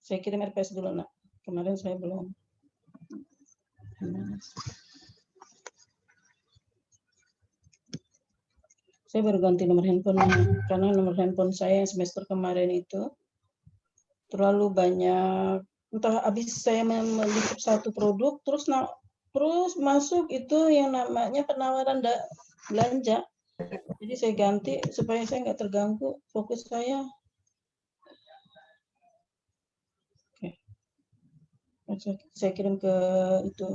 Saya kirim RPS dulu, Nak. Kemarin saya belum. Saya baru ganti nomor handphone karena nomor handphone saya yang semester kemarin itu terlalu banyak. Entah habis saya meliput satu produk, terus masuk itu yang namanya penawaran belanja. Jadi saya ganti supaya saya nggak terganggu fokus saya. Oke. Saya kirim ke itu.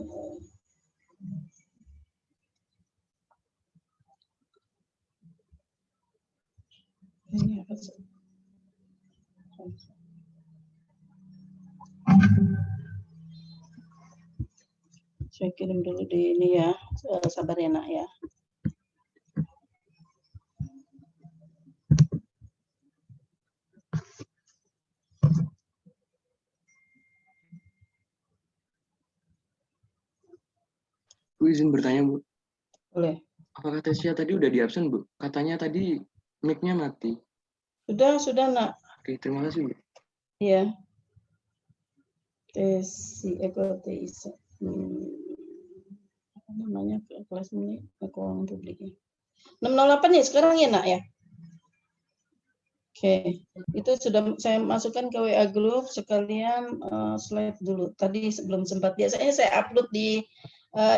Ini apa sih? Saya kirim dulu di ini ya, sabar ya Nak ya. Bu, izin bertanya, Bu. Boleh. Apakah Tesya tadi udah di absen, Bu? Katanya tadi mic-nya mati. Sudah, Nak. Oke, terima kasih, Bu. Iya. TIC. Apa namanya kelas ini? Keuangan publiknya. 608 ya sekarang ya, Nak ya? Oke, itu sudah saya masukkan ke WA Group, sekalian slide dulu. Tadi sebelum sempat, biasanya saya upload di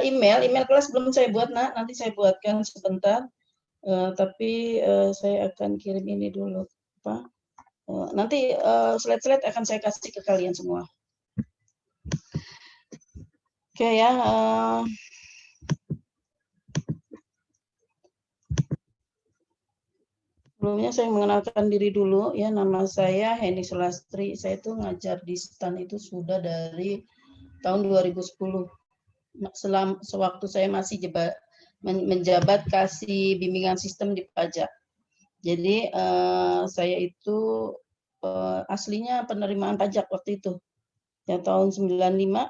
email kelas belum saya buat, Nak. Nanti saya buatkan sebentar. Tapi saya akan kirim ini dulu, Pak. Nanti slide-slide akan saya kasih ke kalian semua. Oke ya. Sebelumnya saya mengenalkan diri dulu ya, nama saya Heni Sulastri. Saya itu ngajar di STAN itu sudah dari tahun 2010. Sewaktu saya masih menjabat kasih bimbingan sistem di pajak. Jadi saya itu aslinya penerimaan pajak waktu itu. Ya tahun 95,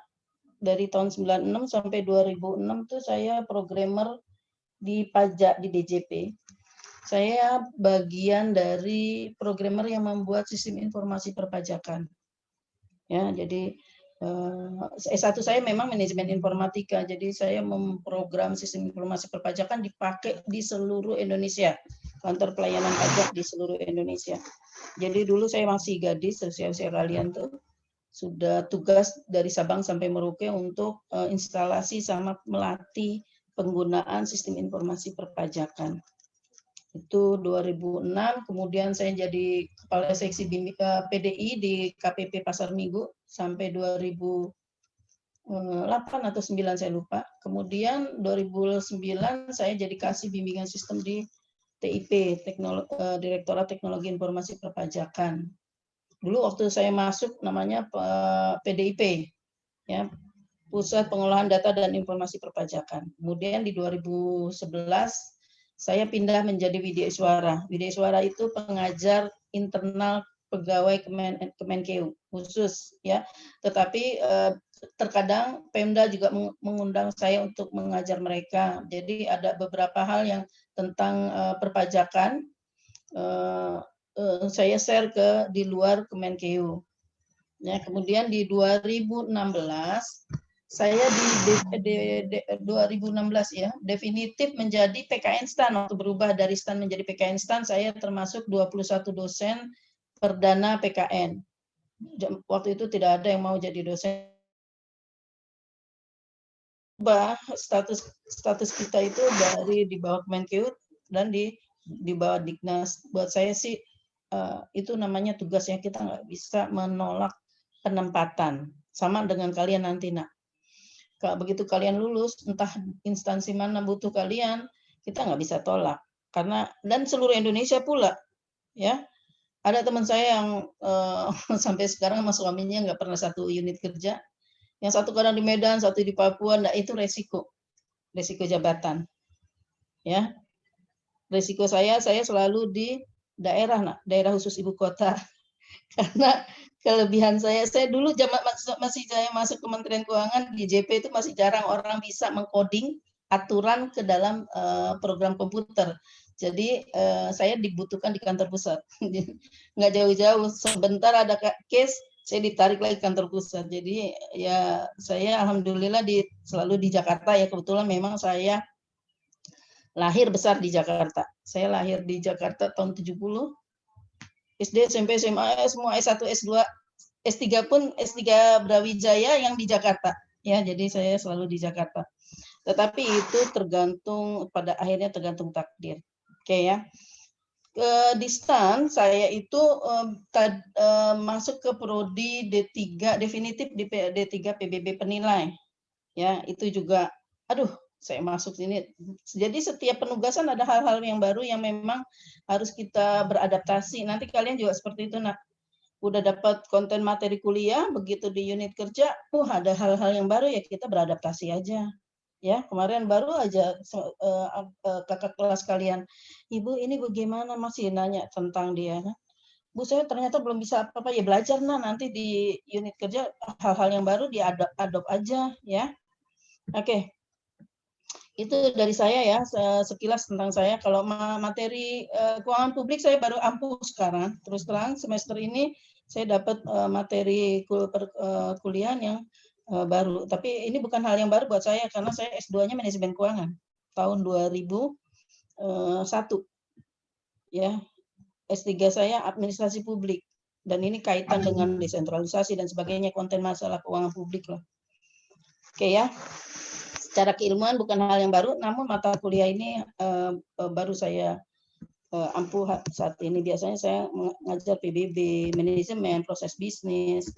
dari tahun 96 sampai 2006 tuh saya programmer di pajak di DJP. Saya bagian dari programmer yang membuat sistem informasi perpajakan. Ya, jadi S1 saya memang manajemen informatika, jadi saya memprogram sistem informasi perpajakan dipakai di seluruh Indonesia, kantor pelayanan pajak di seluruh Indonesia. Jadi dulu saya masih gadis, usia kalian tuh sudah tugas dari Sabang sampai Merauke untuk instalasi sama melatih penggunaan sistem informasi perpajakan. Itu 2006, kemudian saya jadi kepala seksi PDI di KPP Pasar Minggu sampai 2008 atau 9 saya lupa. Kemudian 2009 saya jadi kasih bimbingan sistem di TIP, Direktorat Teknologi Informasi Perpajakan. Dulu waktu saya masuk namanya PDIP, ya, Pusat Pengolahan Data dan Informasi Perpajakan. Kemudian di 2011 saya pindah menjadi Widya Iswara. Widya Iswara itu pengajar internal pegawai Kemenkeu khusus ya. Tetapi terkadang Pemda juga mengundang saya untuk mengajar mereka. Jadi ada beberapa hal yang tentang perpajakan saya share ke di luar Kemenkeu. Ya, kemudian di 2016 saya di 2016 ya definitif menjadi PKN STAN. Waktu berubah dari STAN menjadi PKN STAN, saya termasuk 21 dosen perdana PKN. Waktu itu tidak ada yang mau jadi dosen. Status kita itu dari di bawah Kemenkeu dan di bawah Dignas. Buat saya sih itu namanya tugasnya, kita nggak bisa menolak penempatan. Sama dengan kalian nanti, Nak. Begitu kalian lulus, entah instansi mana butuh kalian, kita nggak bisa tolak. Karena dan seluruh Indonesia pula, ya. Ada teman saya yang sampai sekarang sama suaminya nggak pernah satu unit kerja. Yang satu kadang di Medan, satu di Papua. Nah, itu resiko jabatan. Ya, resiko saya selalu di daerah, Nak, daerah khusus ibu kota. Karena kelebihan saya dulu masih saya masuk Kementerian Keuangan di JP itu masih jarang orang bisa mengcoding aturan ke dalam program komputer. Jadi saya dibutuhkan di kantor pusat. Nggak jauh-jauh. Sebentar ada case saya ditarik lagi kantor pusat. Jadi ya saya alhamdulillah selalu di Jakarta ya, kebetulan memang saya lahir besar di Jakarta. Saya lahir di Jakarta tahun 70. SD, SMP, SMA, semua S1, S2, S3 pun S3 Brawijaya yang di Jakarta. Ya, jadi saya selalu di Jakarta. Tetapi itu tergantung, pada akhirnya tergantung takdir. Oke ya. Di STAN saya itu masuk ke prodi D3 definitif di D3 PBB penilai. Ya, itu juga saya masuk sini. Jadi setiap penugasan ada hal-hal yang baru yang memang harus kita beradaptasi. Nanti kalian juga seperti itu, nak. Udah dapat konten materi kuliah, begitu di unit kerja, ada hal-hal yang baru ya kita beradaptasi aja. Ya, kemarin baru aja kakak kelas kalian, Ibu ini bagaimana, masih nanya tentang dia. Bu, saya ternyata belum bisa apa-apa, ya belajar nanti di unit kerja hal-hal yang baru diadop aja ya. Oke. Itu dari saya ya, sekilas tentang saya. Kalau materi keuangan publik saya baru ampuh sekarang. Terus terang semester ini saya dapat materi kuliah yang baru. Tapi ini bukan hal yang baru buat saya karena saya S2-nya manajemen keuangan tahun 2001. Ya. S3 saya administrasi publik. Dan ini kaitan dengan desentralisasi dan sebagainya, konten masalah keuangan publik lah. Oke ya. Secara keilmuan bukan hal yang baru, namun mata kuliah ini baru saya ampuh saat ini. Biasanya saya mengajar PBB, manajemen, proses bisnis,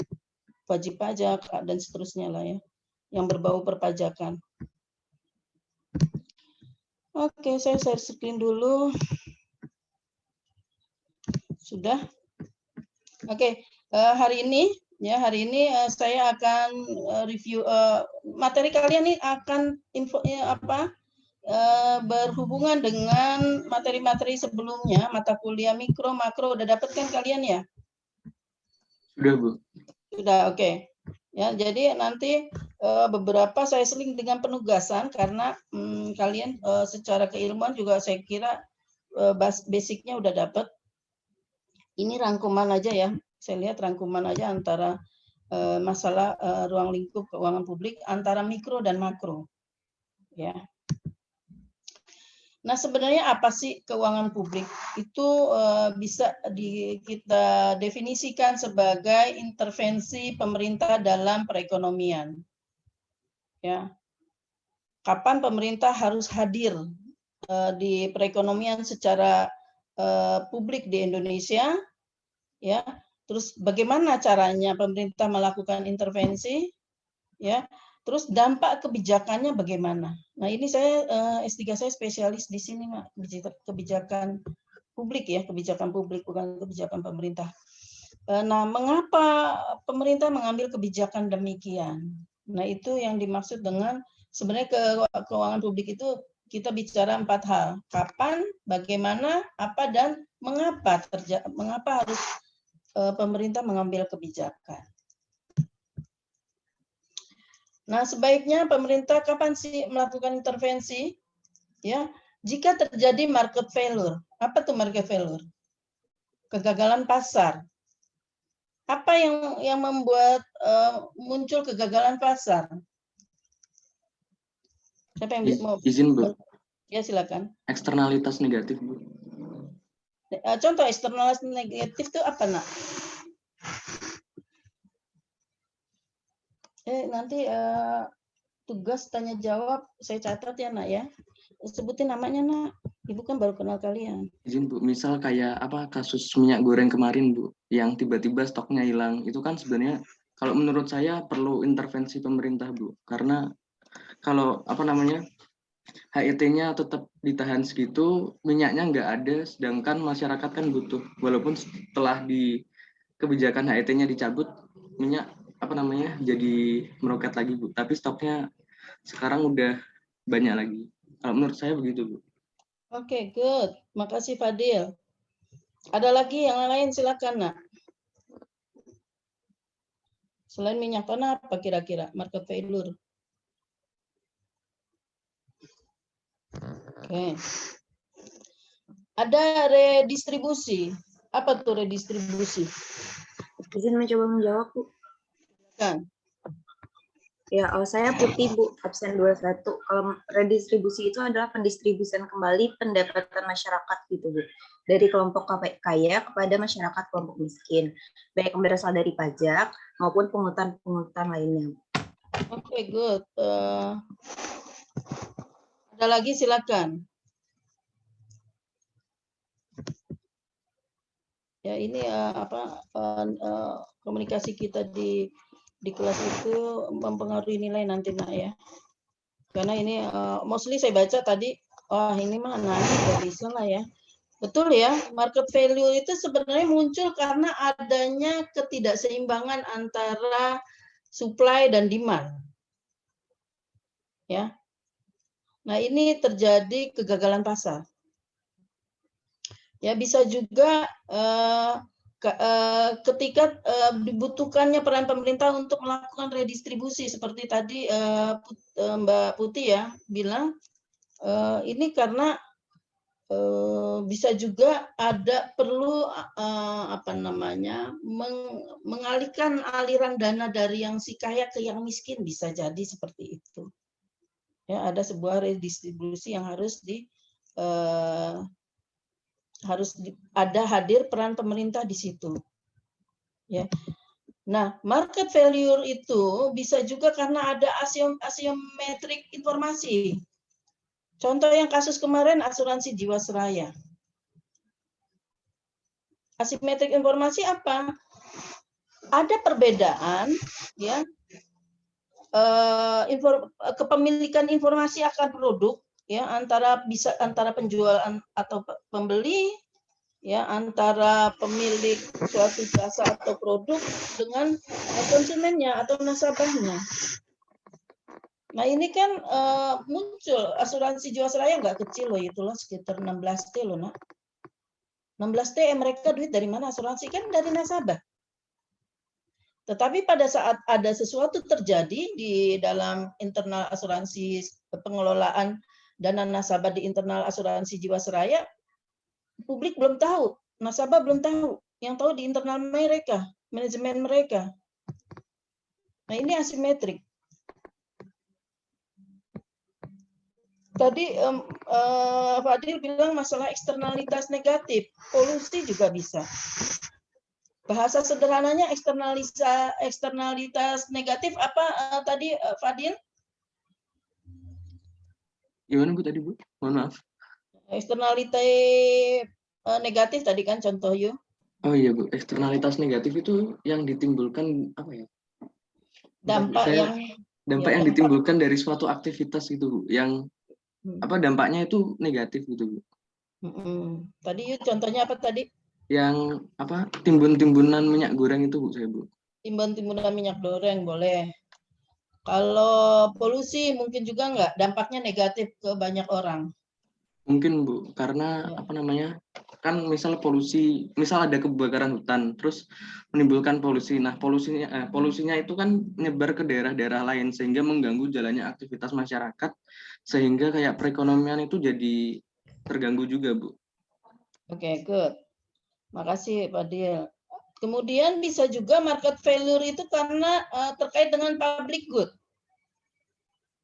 wajib pajak, dan seterusnya lah ya, yang berbau perpajakan. Oke, saya share screen dulu. Sudah? Oke, hari ini saya akan review materi kalian nih, akan berhubungan dengan materi-materi sebelumnya, mata kuliah mikro, makro, udah dapet kan kalian ya? Sudah, Bu. Sudah, oke. Ya, jadi nanti beberapa saya seling dengan penugasan karena kalian secara keilmuan juga saya kira basicnya udah dapet. Ini rangkuman aja ya. Saya lihat rangkuman aja antara masalah ruang lingkup keuangan publik antara mikro dan makro. Ya. Nah, sebenarnya apa sih keuangan publik? Itu bisa kita definisikan sebagai intervensi pemerintah dalam perekonomian. Ya. Kapan pemerintah harus hadir di perekonomian secara publik di Indonesia? Ya. Terus bagaimana caranya pemerintah melakukan intervensi? Ya. Terus dampak kebijakannya bagaimana? Nah, ini saya S3 saya spesialis di sini, Mak. Kebijakan publik ya, kebijakan publik bukan kebijakan pemerintah. Nah, mengapa pemerintah mengambil kebijakan demikian? Nah, itu yang dimaksud dengan sebenarnya keuangan publik itu kita bicara 4 hal. Kapan, bagaimana, apa, dan mengapa harus pemerintah mengambil kebijakan. Nah, sebaiknya pemerintah kapan sih melakukan intervensi? Ya, jika terjadi market failure. Apa tuh market failure? Kegagalan pasar. Apa yang membuat muncul kegagalan pasar? Siapa yang mau? Izin, Bu. Ya, silakan. Eksternalitas negatif, Bu. Contoh eksternalitas negatif itu apa, Nak? Nanti tugas tanya jawab saya catat ya, Nak ya. Sebutin namanya, Nak. Ibu kan baru kenal kalian. Izin, Bu, misal kayak kasus minyak goreng kemarin, Bu, yang tiba-tiba stoknya hilang. Itu kan sebenarnya kalau menurut saya perlu intervensi pemerintah, Bu. Karena kalau HET-nya tetap ditahan segitu, minyaknya nggak ada, sedangkan masyarakat kan butuh. Walaupun setelah di kebijakan HET-nya dicabut, minyak jadi meroket lagi, Bu. Tapi stoknya sekarang udah banyak lagi. Kalau menurut saya begitu, Bu. Oke, good. Makasih Fadil. Ada lagi yang lain, silakan, Nak. Selain minyak tanah apa kira-kira market failure? Oke. Ada redistribusi. Apa tuh redistribusi? Izin mencoba menjawab, Bu. Kan? Ya, saya Putih, Bu, absen 21. Kalau redistribusi itu adalah pendistribusian kembali pendapatan masyarakat gitu, Bu. Dari kelompok kaya kepada masyarakat kelompok miskin. Baik yang berasal dari pajak maupun pungutan-pungutan lainnya. Oke, good. Ada lagi silakan. Ya, ini komunikasi kita di kelas itu mempengaruhi nilai nanti, Nak, ya. Karena ini mostly saya baca tadi, ini mah nggak bisa lah ya. Betul ya, market value itu sebenarnya muncul karena adanya ketidakseimbangan antara supply dan demand. Ya. Nah, ini terjadi kegagalan pasar. Ya, bisa juga ketika dibutuhkannya peran pemerintah untuk melakukan redistribusi seperti tadi Mbak Putih ya bilang ini karena bisa juga ada perlu mengalihkan aliran dana dari yang si kaya ke yang miskin, bisa jadi seperti itu. Ya, ada sebuah redistribusi yang harus ada hadir peran pemerintah di situ. Ya. Nah, market value itu bisa juga karena ada asiometrik informasi. Contoh yang kasus kemarin asuransi Jiwasraya. Asimetrik informasi apa? Ada perbedaan, ya, kepemilikan informasi akan produk, ya, antara penjual atau pembeli, ya, antara pemilik suatu jasa atau produk dengan konsumennya atau nasabahnya. Nah, ini kan muncul asuransi Jiwasraya nggak kecil loh, itu loh sekitar 16T loh, Nak. 16T mereka duit dari mana? Asuransi kan dari nasabah. Tetapi pada saat ada sesuatu terjadi di dalam internal asuransi, pengelolaan dana nasabah di internal asuransi Jiwasraya, publik belum tahu, nasabah belum tahu, yang tahu di internal mereka, manajemen mereka. Nah, ini asimetrik. Tadi Fadil bilang masalah eksternalitas negatif, polusi juga bisa. Bahasa sederhananya eksternalitas negatif apa tadi Fadil? Gimana Bu tadi Bu? Mohon maaf. Eksternalitas negatif tadi kan contoh yuk. Oh iya Bu, eksternalitas negatif itu yang ditimbulkan apa ya? Dampak yang ditimbulkan dari suatu aktivitas itu Bu, yang dampaknya itu negatif gitu Bu. Tadi yuk contohnya apa tadi? Yang timbun-timbunan minyak goreng itu Bu, saya Bu. Timbun-timbunan minyak goreng boleh. Kalau polusi mungkin juga enggak, dampaknya negatif ke banyak orang. Mungkin Bu, karena kan misal ada kebakaran hutan, terus menimbulkan polusi. Nah, polusinya itu kan nyebar ke daerah-daerah lain sehingga mengganggu jalannya aktivitas masyarakat, sehingga kayak perekonomian itu jadi terganggu juga Bu. Oke, good. Makasih Pak Dil. Kemudian bisa juga market failure itu karena terkait dengan public good.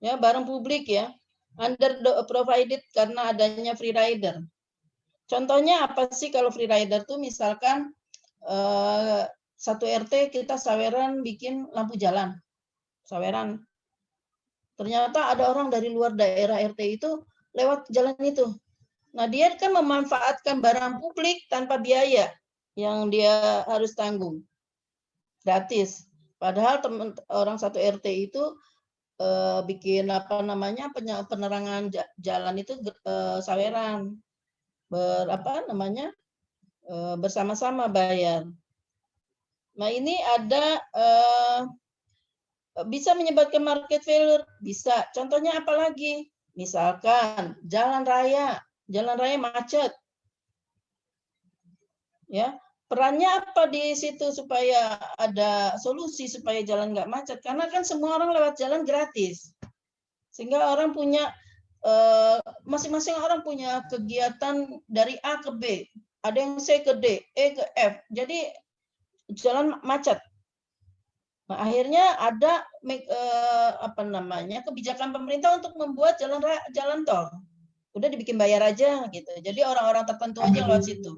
Ya, barang publik ya. Under provided karena adanya free rider. Contohnya apa sih kalau free rider tuh misalkan satu RT kita saweran bikin lampu jalan. Saweran. Ternyata ada orang dari luar daerah RT itu lewat jalan itu. Nah, dia kan memanfaatkan barang publik tanpa biaya yang dia harus tanggung. Gratis. Padahal orang satu RT itu bikin penerangan jalan itu saweran bersama-sama bayar. Nah, ini ada bisa menyebabkan market failure, bisa. Contohnya apa lagi? Misalkan jalan raya macet. Ya, perannya apa di situ supaya ada solusi supaya jalan nggak macet? Karena kan semua orang lewat jalan gratis, sehingga orang punya masing-masing orang punya kegiatan dari A ke B, ada yang C ke D, E ke F. Jadi jalan macet. Nah, akhirnya ada kebijakan pemerintah untuk membuat jalan tol. Udah dibikin bayar aja gitu. Jadi orang-orang tertentu aja lewat situ.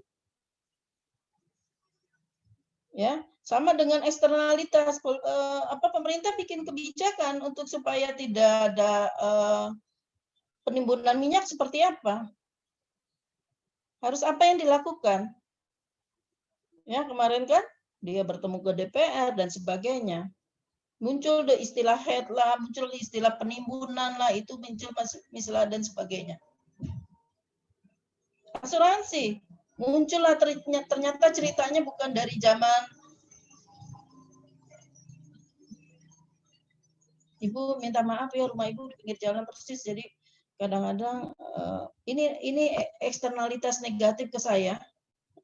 Ya, sama dengan eksternalitas, pemerintah bikin kebijakan untuk supaya tidak ada penimbunan minyak seperti apa? Harus apa yang dilakukan? Ya, kemarin kan dia bertemu ke DPR dan sebagainya. Muncul istilah head lah, muncul istilah penimbunan lah, itu muncul misalnya dan sebagainya. Asuransi, muncullah ternyata ceritanya bukan dari zaman Ibu minta maaf ya, rumah Ibu di pinggir jalan persis, jadi kadang-kadang ini eksternalitas negatif ke saya.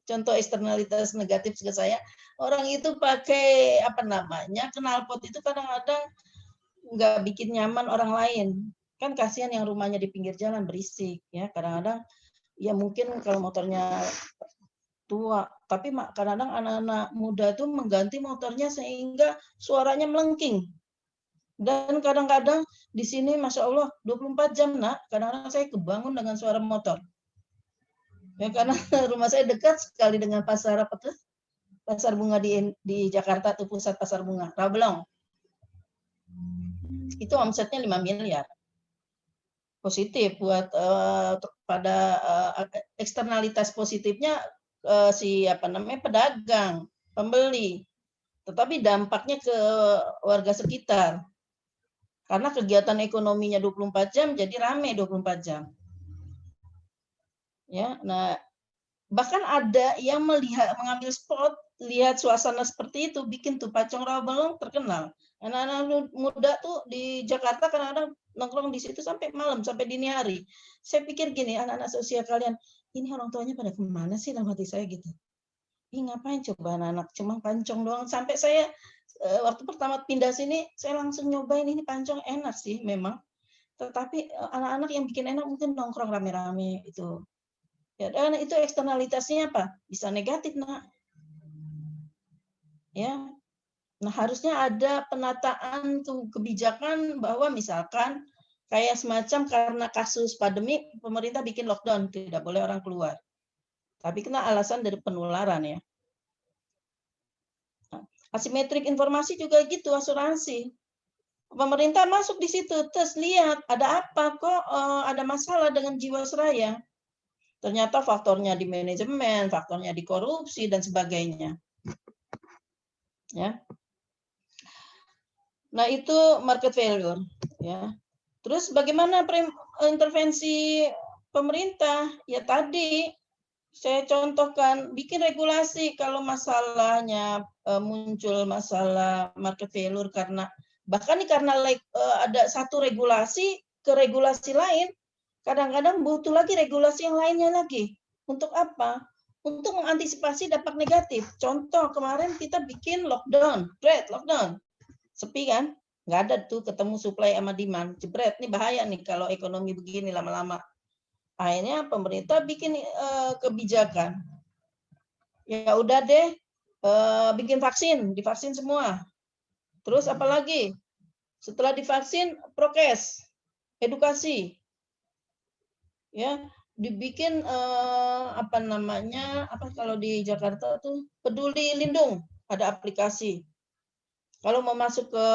Contoh eksternalitas negatif ke saya, orang itu pakai knalpot itu kadang-kadang nggak bikin nyaman orang lain. Kan kasihan yang rumahnya di pinggir jalan berisik ya. Kadang-kadang ya mungkin kalau motornya tua, tapi kadang-kadang anak-anak muda tuh mengganti motornya sehingga suaranya melengking. Dan kadang-kadang di sini Masya Allah 24 jam nak, kadang-kadang saya kebangun dengan suara motor. Ya, karena rumah saya dekat sekali dengan pasar bunga di Jakarta tuh, pusat pasar bunga Rawabelong. Itu omsetnya 5 miliar. Positif buat pada eksternalitas positifnya pedagang, pembeli. Tetapi dampaknya ke warga sekitar. Karena kegiatan ekonominya 24 jam jadi rame 24 jam. Ya, nah bahkan ada yang mengambil spot, lihat suasana seperti itu, bikin tuh Pacong Rawabelong terkenal. Anak-anak muda tuh di Jakarta kadang-kadang nongkrong di situ sampai malam, sampai dini hari. Saya pikir gini, anak-anak seusia kalian, ini orang tuanya pada kemana sih, dalam hati saya gitu. Ih, ngapain coba anak-anak cuma pancong doang. Sampai saya waktu pertama pindah sini, saya langsung nyobain, ini pancong enak sih memang. Tetapi anak-anak yang bikin enak mungkin nongkrong rame-rame itu. Ya, dan itu eksternalitasnya apa? Bisa negatif, nak. Ya. Nah, harusnya ada penataan kebijakan bahwa misalkan kayak semacam karena kasus pandemi pemerintah bikin lockdown, tidak boleh orang keluar. Tapi kena alasan dari penularan ya. Nah, asimetrik informasi juga gitu, asuransi. Pemerintah masuk di situ, terus lihat ada apa kok ada masalah dengan Jiwasraya. Ternyata faktornya di manajemen, faktornya di korupsi dan sebagainya. Ya. Nah, itu market failure, ya. Terus bagaimana intervensi pemerintah? Ya tadi saya contohkan, bikin regulasi kalau masalahnya muncul masalah market failure karena ada satu regulasi ke regulasi lain, kadang-kadang butuh lagi regulasi yang lainnya lagi. Untuk apa? Untuk mengantisipasi dampak negatif. Contoh kemarin kita bikin lockdown, lockdown. Sepi kan? Nggak ada tuh ketemu supply sama demand. Jebret, ini bahaya nih kalau ekonomi begini lama-lama. Akhirnya pemerintah bikin kebijakan. Ya udah deh, bikin vaksin, divaksin semua. Terus apa lagi? Setelah divaksin, prokes, edukasi. Ya, dibikin kalau di Jakarta tuh Peduli Lindung, ada aplikasi. Kalau mau masuk ke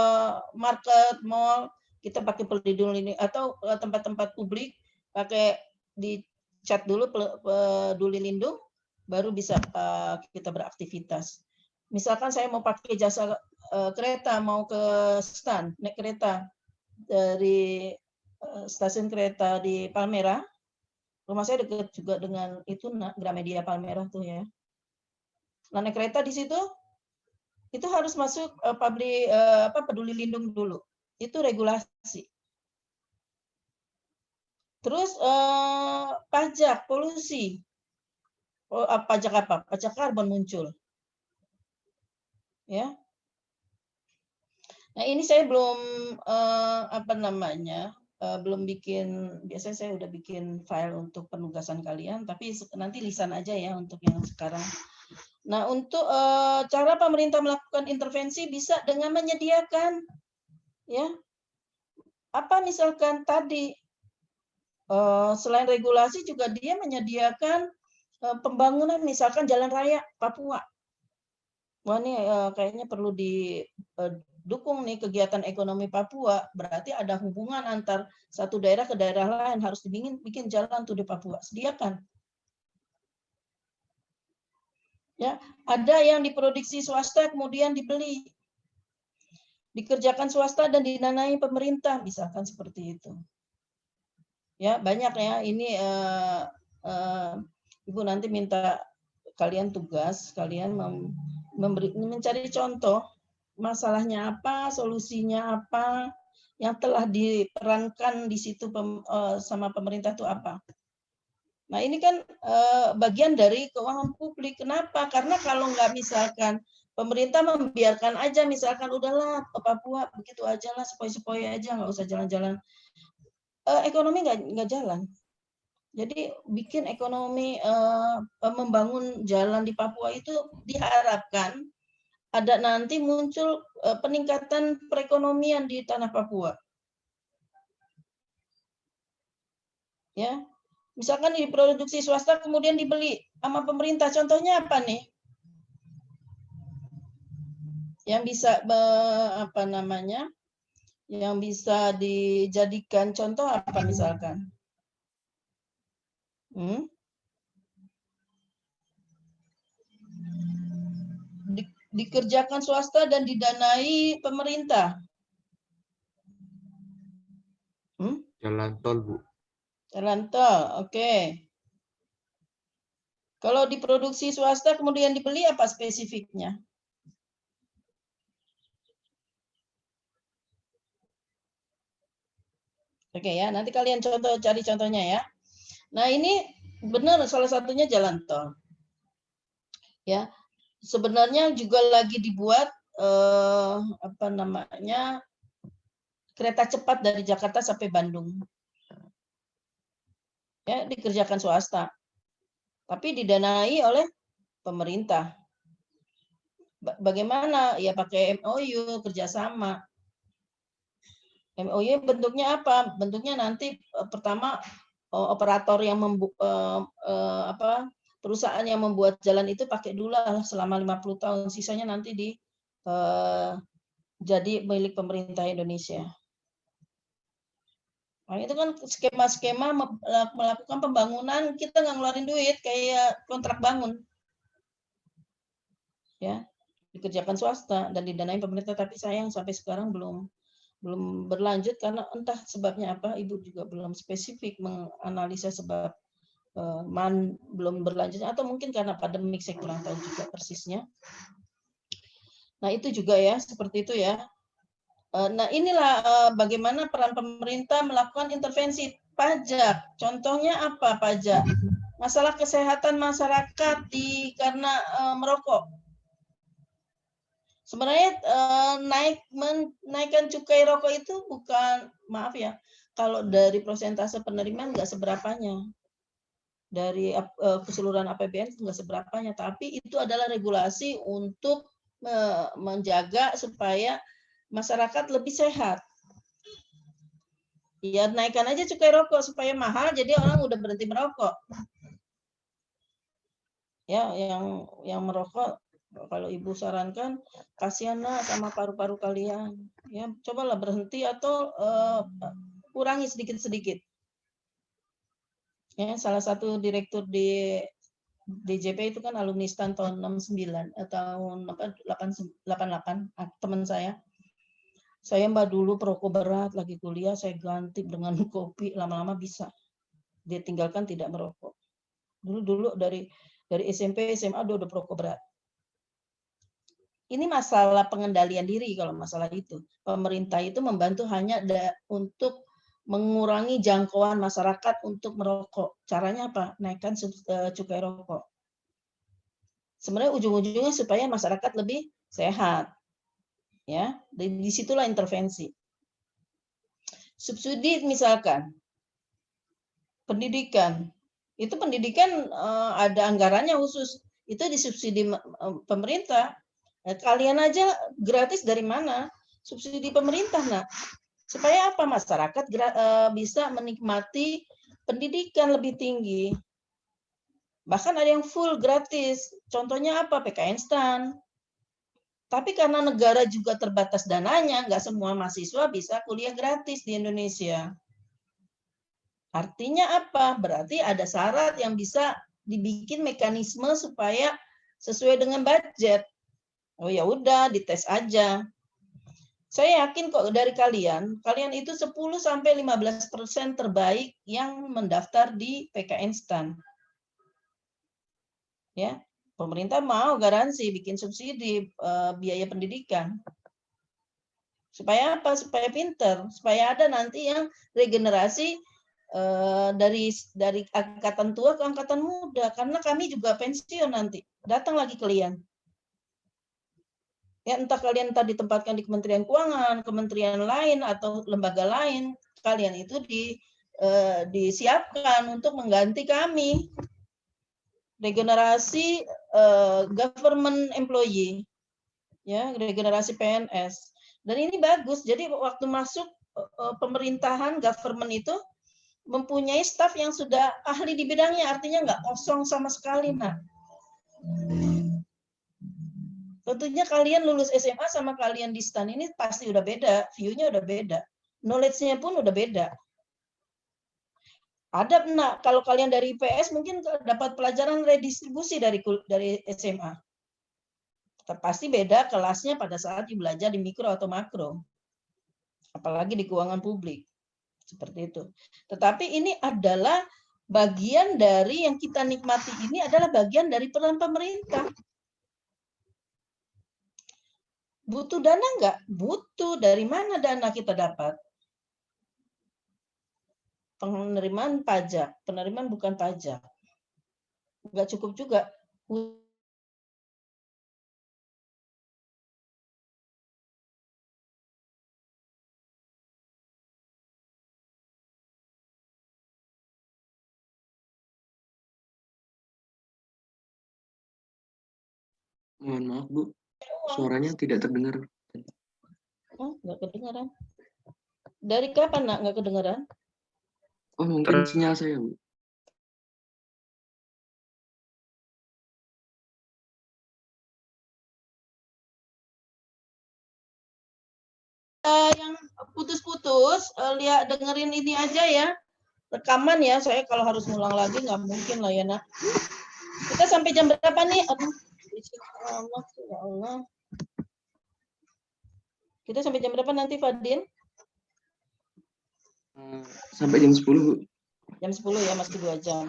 market, mall, kita pakai Peduli Lindung atau tempat-tempat publik pakai dicat dulu Peduli Lindung, baru bisa kita beraktivitas. Misalkan saya mau pakai jasa kereta, mau ke stan, naik kereta dari stasiun kereta di Palmerah. Rumah saya dekat juga dengan itu Gramedia Palmerah tuh ya. Nah, naik kereta di situ itu harus masuk Peduli Lindung dulu. Itu regulasi. Terus pajak polusi. Pajak apa? Pajak karbon muncul. Ya. Nah, ini saya belum belum bikin, biasanya saya udah bikin file untuk penugasan kalian, tapi nanti lisan aja ya untuk yang sekarang. Nah, untuk cara pemerintah melakukan intervensi bisa dengan menyediakan, ya, apa misalkan tadi selain regulasi juga dia menyediakan pembangunan, misalkan jalan raya Papua. Wah, ini kayaknya perlu didukung nih kegiatan ekonomi Papua. Berarti ada hubungan antar satu daerah ke daerah lain, harus bikin jalan tuh di Papua. Sediakan. Ya, ada yang diproduksi swasta kemudian dibeli, dikerjakan swasta dan didanai pemerintah, misalkan seperti itu. Ya, banyak ya. Ini Ibu nanti minta kalian tugas, kalian mencari contoh masalahnya apa, solusinya apa, yang telah diperankan di situ sama pemerintah itu apa. Nah, ini kan bagian dari keuangan publik. Kenapa? Karena kalau nggak misalkan pemerintah membiarkan aja, misalkan udahlah ke Papua begitu aja lah, sepoi-sepoi aja, nggak usah jalan-jalan, ekonomi nggak jalan. Jadi bikin ekonomi, membangun jalan di Papua itu diharapkan ada nanti muncul peningkatan perekonomian di tanah Papua. Ya. Misalkan diproduksi swasta kemudian dibeli sama pemerintah. Contohnya apa nih? Yang bisa apa namanya? Yang bisa dijadikan contoh apa misalkan? Dikerjakan swasta dan didanai pemerintah. Jalan tol, Bu. Jalan tol, oke. Kalau diproduksi swasta kemudian dibeli apa spesifiknya? Oke ya, nanti kalian cari contohnya ya. Nah, ini benar salah satunya jalan tol. Ya. Sebenarnya juga lagi dibuat apa namanya? Kereta cepat dari Jakarta sampai Bandung. Ya, dikerjakan swasta. Tapi didanai oleh pemerintah. Bagaimana? Ya pakai MOU, kerjasama. MOU bentuknya apa? Bentuknya nanti pertama operator yang perusahaan yang membuat jalan itu pakai dulu selama 50 tahun, sisanya nanti jadi milik pemerintah Indonesia. Nah, itu kan skema-skema melakukan pembangunan, kita nggak ngeluarin duit, kayak kontrak bangun. Ya, dikerjakan swasta dan didanai pemerintah, tapi sayang sampai sekarang belum berlanjut karena entah sebabnya apa. Ibu juga belum spesifik menganalisa sebab belum berlanjut, atau mungkin karena pandemik, saya kurang tahu juga persisnya. Nah, itu juga ya, seperti itu ya. Nah, inilah bagaimana peran pemerintah melakukan intervensi pajak. Contohnya apa pajak? Masalah kesehatan masyarakat karena merokok. Sebenarnya menaikkan cukai rokok itu bukan, maaf ya, kalau dari persentase penerimaan nggak seberapanya. Dari keseluruhan APBN nggak seberapanya, tapi itu adalah regulasi untuk menjaga supaya masyarakat lebih sehat. Ya, naikkan aja cukai rokok supaya mahal, jadi orang udah berhenti merokok. Ya, yang merokok, kalau Ibu sarankan, kasihanlah sama paru-paru kalian. Ya, cobalah berhenti atau kurangi sedikit-sedikit. Ya, salah satu direktur di DJP itu kan alumni STAN tahun 69, tahun 88, teman saya. Saya Mbak dulu perokok berat, lagi kuliah saya ganti dengan kopi, lama-lama bisa. Dia tinggalkan tidak merokok. Dulu dari SMP, SMA udah perokok berat. Ini masalah pengendalian diri kalau masalah itu. Pemerintah itu membantu hanya untuk mengurangi jangkauan masyarakat untuk merokok. Caranya apa? Naikkan cukai rokok. Sebenarnya ujung-ujungnya supaya masyarakat lebih sehat. Ya, di situlah intervensi. Subsidi misalkan pendidikan. Itu pendidikan ada anggarannya khusus. itu disubsidi pemerintah. Nah, kalian aja gratis dari mana? Subsidi pemerintah, nak. Supaya apa? Masyarakat bisa menikmati pendidikan lebih tinggi. Bahkan ada yang full gratis. Contohnya apa? PKN STAN. Tapi karena negara juga terbatas dananya, nggak semua mahasiswa bisa kuliah gratis di Indonesia. Artinya apa? Berarti ada syarat yang bisa dibikin mekanisme supaya sesuai dengan budget. Oh ya udah, dites aja. Saya yakin kok dari kalian itu 10-15% terbaik yang mendaftar di PKN STAN. Ya, pemerintah mau garansi bikin subsidi biaya pendidikan. Supaya apa? Supaya pinter, supaya ada nanti yang regenerasi dari angkatan tua ke angkatan muda, karena kami juga pensiun nanti. Datang lagi kalian. Ya, entah kalian tadi ditempatkan di Kementerian Keuangan, kementerian lain atau lembaga lain, kalian itu disiapkan untuk mengganti kami. Regenerasi government employee, ya, regenerasi PNS. Dan ini bagus. Jadi waktu masuk pemerintahan government itu mempunyai staf yang sudah ahli di bidangnya, artinya nggak kosong sama sekali, nah. Tentunya kalian lulus SMA sama kalian di STAN ini pasti udah beda, view-nya udah beda, knowledge-nya pun udah beda. Ada, nah, kalau kalian dari IPS mungkin dapat pelajaran redistribusi dari SMA. Pasti beda kelasnya pada saat belajar di mikro atau makro. Apalagi di keuangan publik. Seperti itu. Tetapi ini adalah bagian dari yang kita nikmati, ini adalah bagian dari peran pemerintah. Butuh dana enggak? Butuh. Dari mana dana kita dapat? Penerimaan pajak. Penerimaan bukan pajak. Enggak cukup juga. Mohon maaf, Bu. Suaranya tidak terdengar. Oh, enggak kedengaran. Dari kapan, nak, enggak kedengaran? Oh, mungkin sinyal saya, Bu. Yang putus-putus, lihat dengerin ini aja ya. Rekaman ya, saya kalau harus ngulang lagi nggak mungkin lah ya, nak. Kita sampai jam berapa nih? Aduh, ya Allah. Kita sampai jam berapa nanti, Fadin? Sampai jam 10, Bu. Jam 10 ya, masih 2 jam.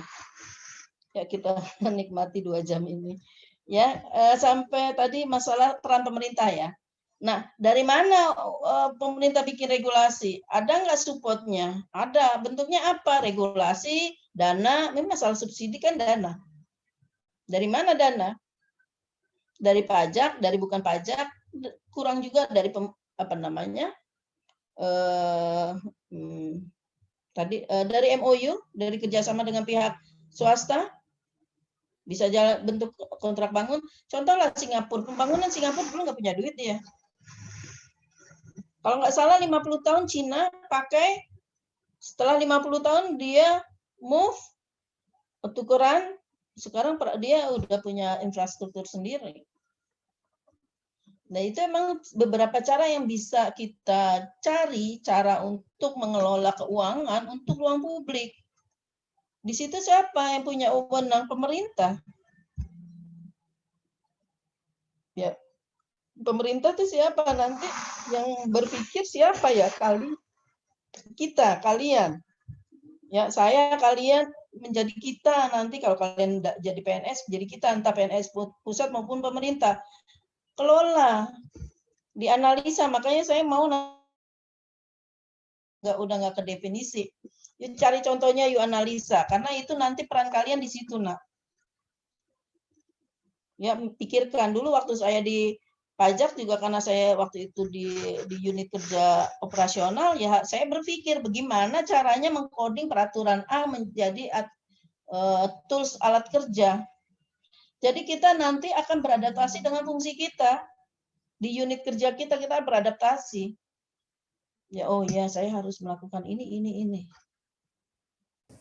Ya, kita menikmati 2 jam ini. Ya, sampai tadi masalah peran pemerintah ya. Nah, dari mana pemerintah bikin regulasi? Ada nggak supportnya? Ada. Bentuknya apa? Regulasi, dana. Ini masalah subsidi kan dana. Dari mana dana? Dari pajak, dari bukan pajak, kurang juga dari dari MOU, dari kerjasama dengan pihak swasta, bisa jalan bentuk kontrak bangun. Contohlah Singapura, pembangunan Singapura dulu nggak punya duit ya. Kalau nggak salah 50 tahun Cina pakai, setelah 50 tahun dia move, tukeran, sekarang dia udah punya infrastruktur sendiri. Nah, itu emang beberapa cara yang bisa kita cari, cara untuk mengelola keuangan untuk ruang publik. Di situ siapa yang punya wewenang? Pemerintah. Ya, pemerintah itu siapa nanti yang berpikir siapa ya? Kita, kalian. Ya, saya, kalian menjadi kita nanti kalau kalian jadi PNS, jadi kita entah PNS pusat maupun pemerintah. Kelola, dianalisa, makanya saya mau udah nggak ke definisi. Yuk cari contohnya, yuk analisa, karena itu nanti peran kalian di situ, nak. Ya, pikirkan dulu waktu saya di pajak juga, karena saya waktu itu di unit kerja operasional, ya saya berpikir bagaimana caranya mengcoding peraturan A menjadi tools alat kerja. Jadi kita nanti akan beradaptasi dengan fungsi kita. Di unit kerja kita beradaptasi. Ya, oh ya, saya harus melakukan ini.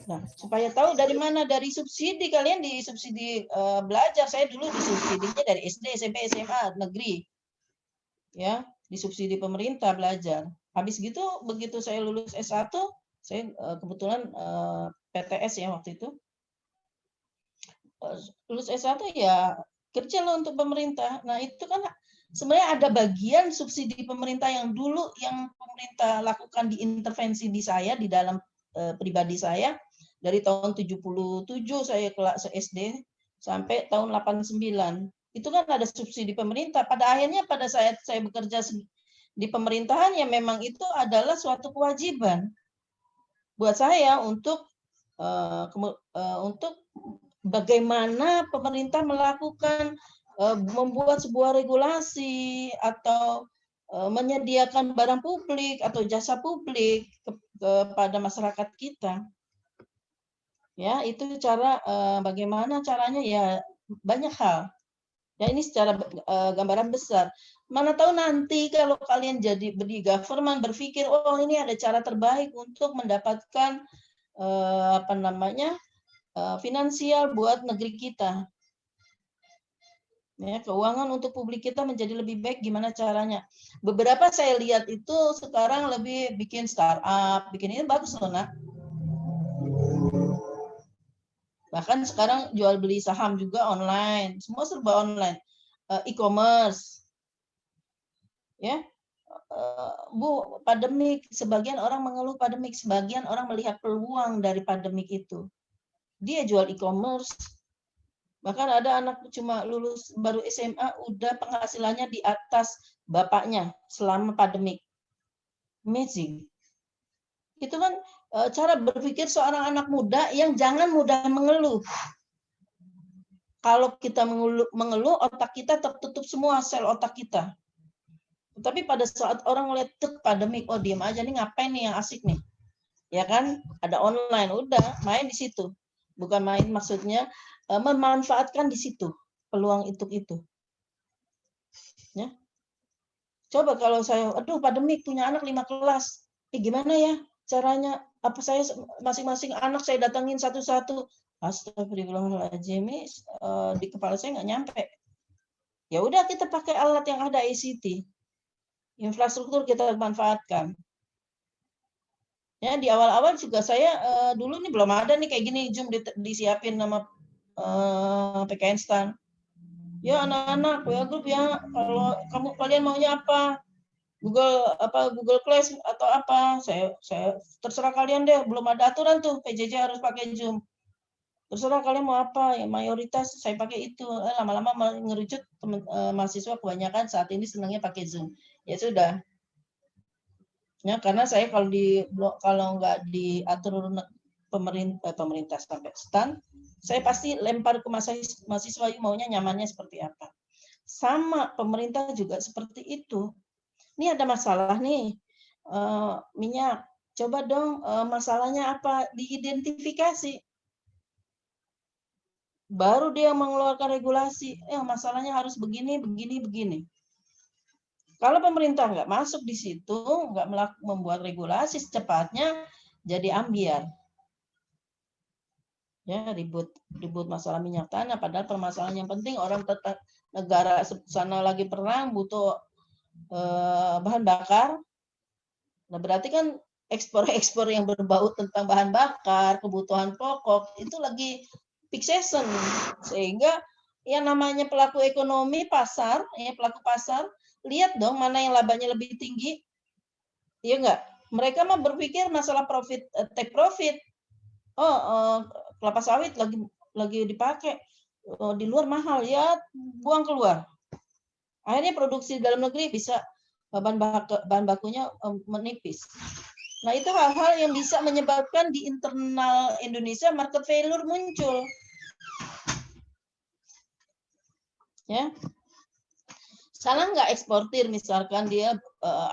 Nah, supaya tahu dari mana, dari subsidi, kalian di subsidi belajar. Saya dulu disubsidinya dari SD, SMP, SMA negeri. Ya, disubsidi pemerintah belajar. Habis gitu, begitu saya lulus S1, saya kebetulan PTS ya waktu itu. Lulus S1 ya kerja loh untuk pemerintah. Nah, itu kan sebenarnya ada bagian subsidi pemerintah yang dulu yang pemerintah lakukan di intervensi di saya, di dalam pribadi saya, dari tahun 77 saya kelas SD sampai tahun 89. Itu kan ada subsidi pemerintah. Pada akhirnya pada saat saya bekerja di pemerintahan, ya memang itu adalah suatu kewajiban buat saya untuk bagaimana pemerintah melakukan membuat sebuah regulasi atau menyediakan barang publik atau jasa publik kepada masyarakat kita. Ya, itu cara bagaimana caranya, ya banyak hal. Ya, ini secara gambaran besar. Mana tahu nanti kalau kalian jadi di government berpikir, oh ini ada cara terbaik untuk mendapatkan finansial buat negeri kita. Ya, keuangan untuk publik kita menjadi lebih baik, gimana caranya? Beberapa saya lihat itu sekarang lebih bikin startup, bikin ini bagus loh, Nak. Bahkan sekarang jual beli saham juga online, semua serba online, e-commerce. Ya, Bu, pandemik, sebagian orang mengeluh pandemik, sebagian orang melihat peluang dari pandemik itu. Dia jual e-commerce. Bahkan ada anak cuma lulus baru SMA, udah penghasilannya di atas bapaknya selama pandemik. Amazing. Itu kan cara berpikir seorang anak muda yang jangan mudah mengeluh. Kalau kita mengeluh, otak kita tertutup semua sel otak kita. Tapi pada saat orang melihat pandemik, oh diam aja nih, ngapain nih yang asik nih. Ya kan, ada online, udah main di situ. Bukan main maksudnya, memanfaatkan di situ peluang itu. Ya. Coba kalau saya, aduh pandemik punya anak 5 kelas, gimana ya caranya? Apa saya masing-masing anak saya datangin satu-satu? Astagfirullahaladzim, di kepala saya nggak nyampe. Ya udah kita pakai alat yang ada ICT, infrastruktur kita manfaatkan. Ya, di awal-awal juga saya dulu nih belum ada nih kayak gini Zoom disiapin nama PKN STAN. Ya anak-anak WA grup ya, kalau kalian maunya apa? Google Class atau apa? Saya terserah kalian deh, belum ada aturan tuh PJJ harus pakai Zoom. Terserah kalian mau apa, ya mayoritas saya pakai itu. Lama-lama ngerucut mahasiswa kebanyakan saat ini senangnya pakai Zoom. Ya sudah. Ya, karena saya kalau nggak diatur pemerintah sampai STAN, saya pasti lempar ke mahasiswa maunya nyamannya seperti apa. Sama pemerintah juga seperti itu. Ini ada masalah nih, minyak. Coba dong masalahnya apa, diidentifikasi. Baru dia mengeluarkan regulasi, masalahnya harus begini. Kalau pemerintah nggak masuk di situ, nggak membuat regulasi secepatnya, jadi ambiar. Ya, ribut masalah minyak tanah, padahal permasalahan yang penting orang tetap negara sana lagi perang butuh bahan bakar. Nah, berarti kan ekspor yang berbau tentang bahan bakar, kebutuhan pokok itu lagi peak season, sehingga yang namanya pelaku ekonomi pasar, pelaku pasar, lihat dong mana yang labanya lebih tinggi, iya nggak? Mereka mah berpikir masalah profit, take profit. Kelapa sawit lagi dipakai, di luar mahal, ya buang keluar. Akhirnya produksi dalam negeri bisa bahan bakunya menipis. Nah, itu hal-hal yang bisa menyebabkan di internal Indonesia market failure muncul. Ya. Salah nggak eksportir, misalkan dia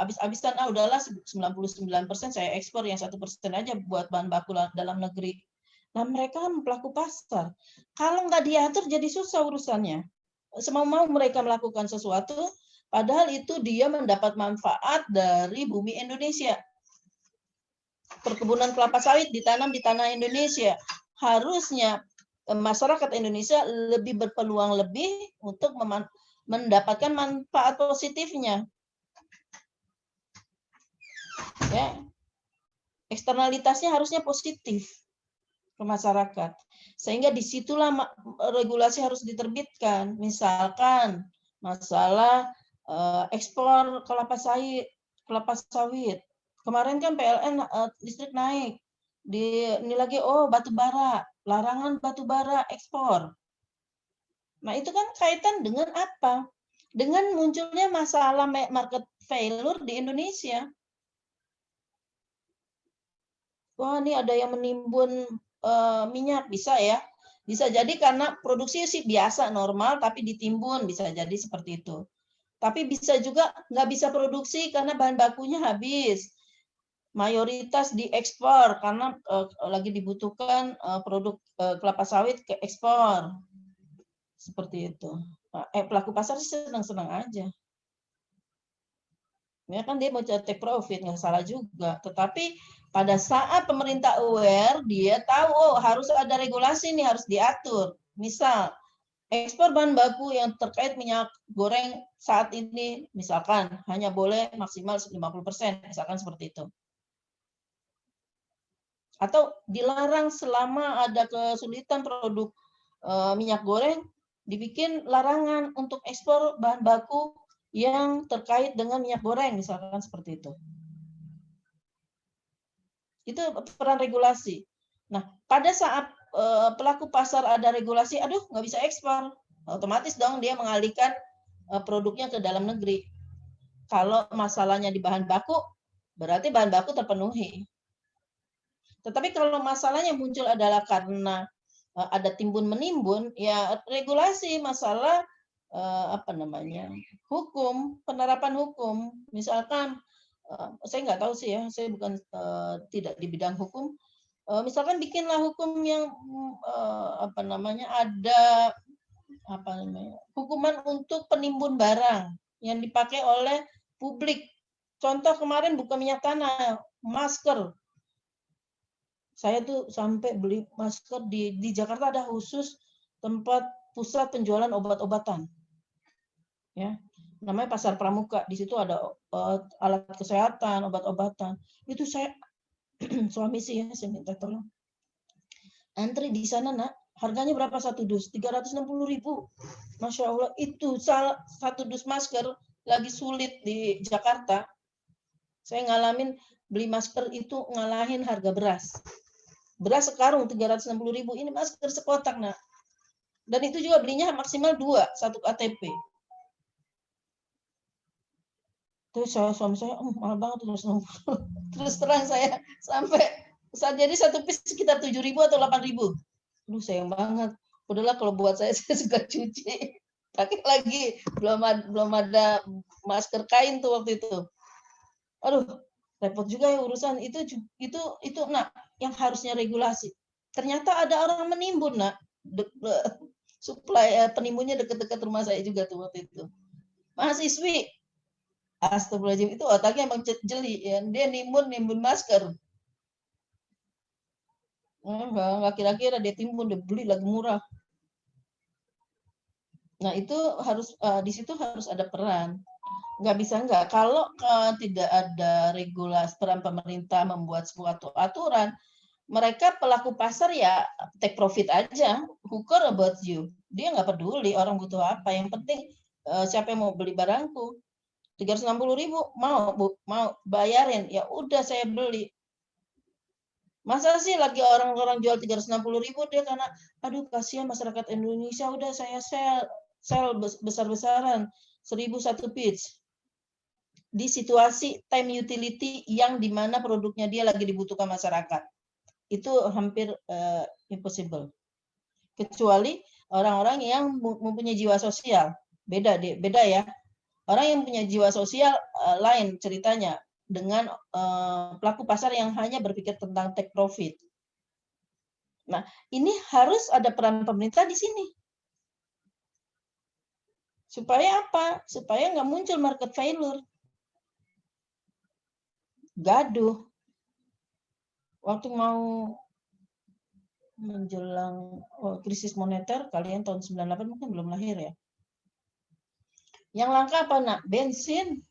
habis-habisan, udahlah 99% saya ekspor, yang 1% aja buat bahan baku dalam negeri. Nah, mereka kan pelaku pasar. Kalau nggak diatur jadi susah urusannya. Semau-mau mereka melakukan sesuatu, padahal itu dia mendapat manfaat dari bumi Indonesia. Perkebunan kelapa sawit ditanam di tanah Indonesia. Harusnya masyarakat Indonesia lebih berpeluang lebih untuk mendapatkan manfaat positifnya. Ya. Eksternalitasnya harusnya positif ke masyarakat. Sehingga disitulah regulasi harus diterbitkan. Misalkan masalah ekspor kelapa sawit. Kemarin kan PLN listrik naik. Ini lagi batu bara, larangan batu bara ekspor. Nah, itu kan kaitan dengan apa? Dengan munculnya masalah market failure di Indonesia. Wah, ini ada yang menimbun minyak, bisa ya. Bisa jadi karena produksi sih biasa, normal, tapi ditimbun, bisa jadi seperti itu. Tapi bisa juga nggak bisa produksi karena bahan bakunya habis. Mayoritas diekspor karena lagi dibutuhkan produk kelapa sawit ke ekspor. Seperti itu. Pelaku pasar sih senang-senang aja. Ya kan dia mau take profit, nggak salah juga. Tetapi pada saat pemerintah aware, dia tahu harus ada regulasi nih, harus diatur. Misal, ekspor bahan baku yang terkait minyak goreng saat ini, misalkan hanya boleh maksimal 50%, misalkan seperti itu. Atau dilarang selama ada kesulitan produk minyak goreng, dibikin larangan untuk ekspor bahan baku yang terkait dengan minyak goreng, misalkan seperti itu. Itu peran regulasi. Nah, pada saat pelaku pasar ada regulasi, aduh nggak bisa ekspor, otomatis dong dia mengalihkan produknya ke dalam negeri. Kalau masalahnya di bahan baku, berarti bahan baku terpenuhi. Tetapi kalau masalahnya muncul adalah karena ada timbun-menimbun, ya regulasi masalah hukum, penerapan hukum. Misalkan saya nggak tahu sih ya, saya bukan tidak di bidang hukum. Misalkan bikinlah hukum yang ada hukuman untuk penimbun barang yang dipakai oleh publik. Contoh kemarin bukan minyak tanah, masker. Saya tuh sampai beli masker di Jakarta, ada khusus tempat pusat penjualan obat-obatan. Ya, namanya Pasar Pramuka. Di situ ada alat kesehatan, obat-obatan. Itu saya suami sih ya, saya minta tolong. Antri di sana, Nak. Harganya berapa satu dus? 360.000. Masya Allah, itu satu dus masker lagi sulit di Jakarta. Saya ngalamin beli masker itu ngalahin harga beras. Beras sekarung 360.000, ini masker sekotak, Nak. Dan itu juga belinya maksimal 2, 1 KTP. Terus suami saya, mahal banget 360. Terus terang saya sampai jadi satu piece sekitar 7.000 atau 8.000. Aduh, sayang banget. Udahlah kalau buat saya suka cuci. Pakai lagi, belum ada masker kain tuh waktu itu. Aduh, repot juga ya urusan itu. Nak, yang harusnya regulasi. Ternyata ada orang menimbun, Nak. Suplai penimbunnya dekat-dekat rumah saya juga tuh waktu itu. Mahasiswi, astagfirullahaladzim, itu otaknya emang jeli ya. Dia nimbun masker. Nggak kira-kira dia timbun, dia beli lagi murah. Nah, itu harus di situ harus ada peran. Nggak bisa nggak. Kalau tidak ada regulasi, peran pemerintah membuat suatu aturan, mereka pelaku pasar ya take profit aja. Who care about you? Dia nggak peduli orang butuh apa. Yang penting siapa yang mau beli barangku. 360.000 mau bayarin, ya udah saya beli. Masa sih lagi orang-orang jual 360.000 dia karena aduh kasihan masyarakat Indonesia, udah saya sell besar-besaran 1.001 piece. Di situasi time utility yang dimana produknya dia lagi dibutuhkan masyarakat. Itu hampir impossible. Kecuali orang-orang yang mempunyai jiwa sosial. Beda ya. Orang yang punya jiwa sosial lain ceritanya dengan pelaku pasar yang hanya berpikir tentang take profit. Nah, ini harus ada peran pemerintah di sini. Supaya apa? Supaya nggak muncul market failure. Gaduh. Waktu mau menjelang krisis moneter, kalian tahun 98 mungkin belum lahir ya. Yang langka apa, nak? Bensin.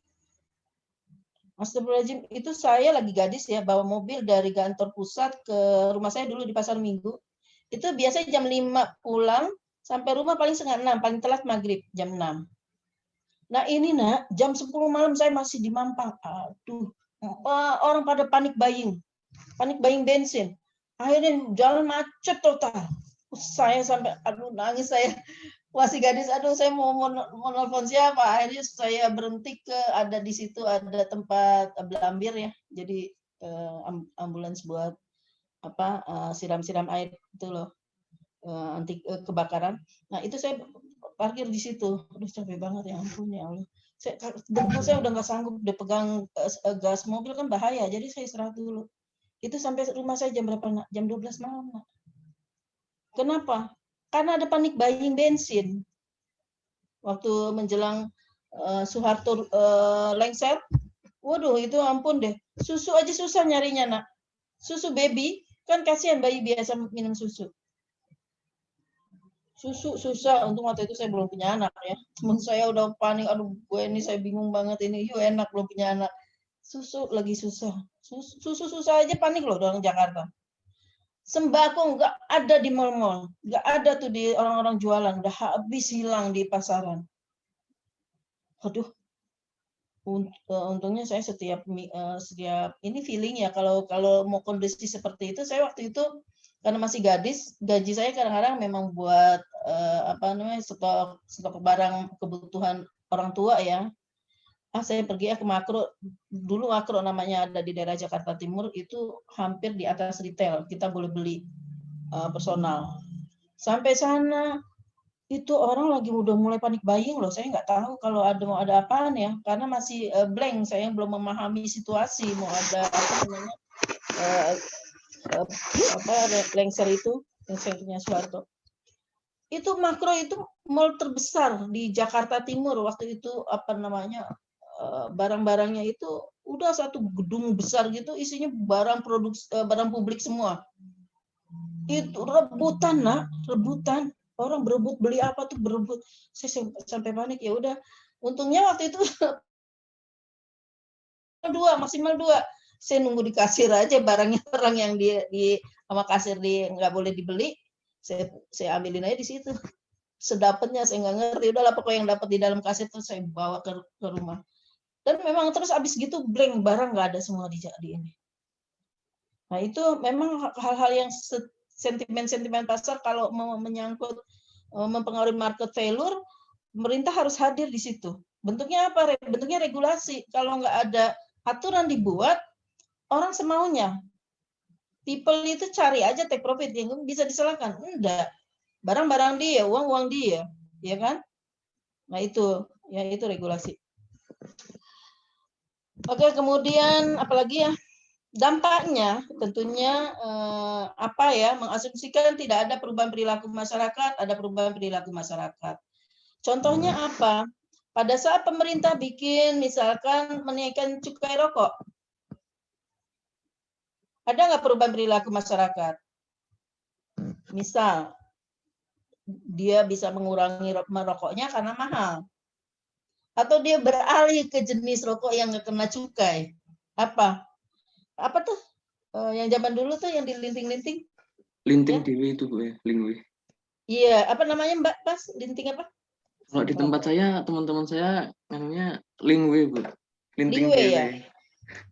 Astagfirullahaladzim, itu saya lagi gadis ya, bawa mobil dari kantor pusat ke rumah saya dulu di Pasar Minggu. Itu biasanya jam 5 pulang, sampai rumah paling setengah 6, paling telat maghrib, jam 6. Nah ini nak, jam 10 malam saya masih di Mampang. Aduh, orang pada panik buying bensin. Akhirnya jalan macet total. Saya sampai, aduh nangis saya. Masih gadis, aduh saya mau nelfon siapa. Akhirnya saya berhenti ada di situ ada tempat belambir ya. Jadi ambulans buat siram-siram air itu loh, anti kebakaran. Nah itu saya parkir di situ. Aduh capek banget ya ampun ya Allah. Saya udah nggak sanggup udah pegang gas mobil kan bahaya. Jadi saya istirahat dulu. Itu sampai rumah saya jam berapa, nak? Jam 12 malam, nak. Kenapa? Karena ada panik buying bensin. Waktu menjelang Soeharto lengser, waduh itu ampun deh. Susu aja susah nyarinya, nak. Susu baby, kan kasihan bayi biasa minum susu. Susu susah, untung waktu itu saya belum punya anak ya. Temen saya udah panik, aduh gue ini saya bingung banget ini, yuk enak belum punya anak. Susu lagi susah. Susu susah aja panik loh orang Jakarta. Sembako nggak ada di mal-mal, nggak ada tuh di orang-orang jualan, udah habis hilang di pasaran. Aduh, untungnya saya setiap ini feeling ya kalau mau kondisi seperti itu, saya waktu itu karena masih gadis, gaji saya kadang-kadang memang buat stok barang kebutuhan orang tua ya. Saya pergi ke Makro, dulu Makro namanya ada di daerah Jakarta Timur, itu hampir di atas retail, kita boleh beli personal. Sampai sana, itu orang lagi udah mulai panik buying loh, saya nggak tahu kalau mau ada apaan ya, karena masih blank, saya belum memahami situasi, mau ada lengser itu, lengsernya Soeharto. Itu Makro itu mall terbesar di Jakarta Timur, waktu itu barang-barangnya itu udah satu gedung besar gitu isinya barang publik semua. Itu rebutan, nak, rebutan. Orang berebut beli apa tuh berebut. Saya sampai panik ya udah. Untungnya waktu itu maksimal 2. Saya nunggu di kasir aja barangnya orang yang di sama kasir nggak boleh dibeli. Saya ambilin aja di situ. Sedapatnya saya nggak ngerti. Udahlah pokoknya yang dapat di dalam kasir itu saya bawa ke rumah. Dan memang terus abis gitu blank, barang nggak ada semua di ini. Nah itu memang hal-hal yang sentimen pasar kalau mau menyangkut mempengaruhi market failure, pemerintah harus hadir di situ. Bentuknya apa? Bentuknya regulasi. Kalau nggak ada aturan dibuat, orang semaunya. People itu cari aja take profit, yang bisa disalahkan. Enggak. Barang-barang dia, uang-uang dia, ya kan? Nah itu, ya itu regulasi. Oke, kemudian apalagi ya? Dampaknya tentunya mengasumsikan tidak ada perubahan perilaku masyarakat, ada perubahan perilaku masyarakat. Contohnya apa? Pada saat pemerintah bikin misalkan menaikkan cukai rokok, ada nggak perubahan perilaku masyarakat? Misal dia bisa mengurangi merokoknya karena mahal, atau dia beralih ke jenis rokok yang nggak kena cukai. Apa tuh yang zaman dulu tuh yang dilinting-linting? Linting ya? Dewi itu Bu ya, Lingwe. Iya, apa namanya Mbak Pas? Linting apa? Kalau di tempat saya, teman-teman saya namanya Lingwe Bu. Linting Lingwe Dewi. ya?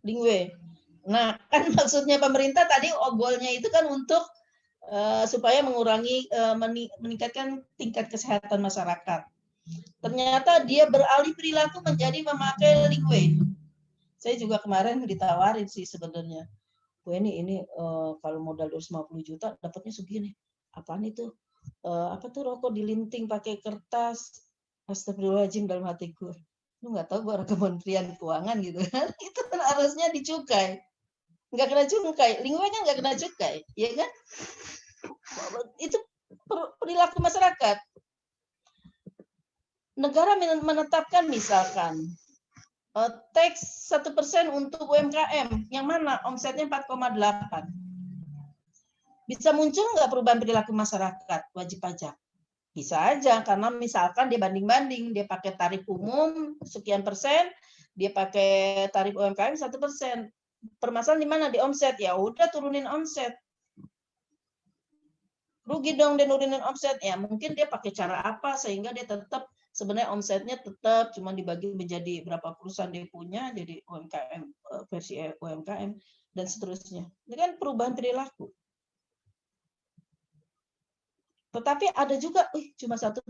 Lingwe. Nah, kan maksudnya pemerintah tadi goalnya itu kan untuk supaya mengurangi meningkatkan tingkat kesehatan masyarakat. Ternyata dia beralih perilaku menjadi memakai Lingwe. Saya juga kemarin ditawarin sih sebenarnya. Gue ini kalau modal 250 juta dapatnya segini. Apaan itu? Apa tuh rokok dilinting pakai kertas? Astagfirullahaladzim dalam hati gue. Lu nggak tahu gue orang Kementerian Keuangan gitu kan? Itu kan harusnya dicukai. Nggak kena cukai. Lingwe kan nggak kena cukai, ya kan? Itu perilaku masyarakat. Negara menetapkan misalkan tax 1% untuk UMKM, yang mana omsetnya 4,8. Bisa muncul nggak perubahan perilaku masyarakat wajib pajak? Bisa aja, karena misalkan dia banding-banding, dia pakai tarif umum sekian persen, dia pakai tarif UMKM 1%. Permasalahan di mana? Di omset. Ya udah turunin omset. Rugi dong dia nurunin omset. Ya mungkin dia pakai cara apa sehingga dia tetap sebenarnya omsetnya tetap cuma dibagi menjadi berapa perusahaan dia punya, jadi UMKM, versi UMKM dan seterusnya. Ini kan perubahan perilaku. Tetapi ada juga, cuma 1%.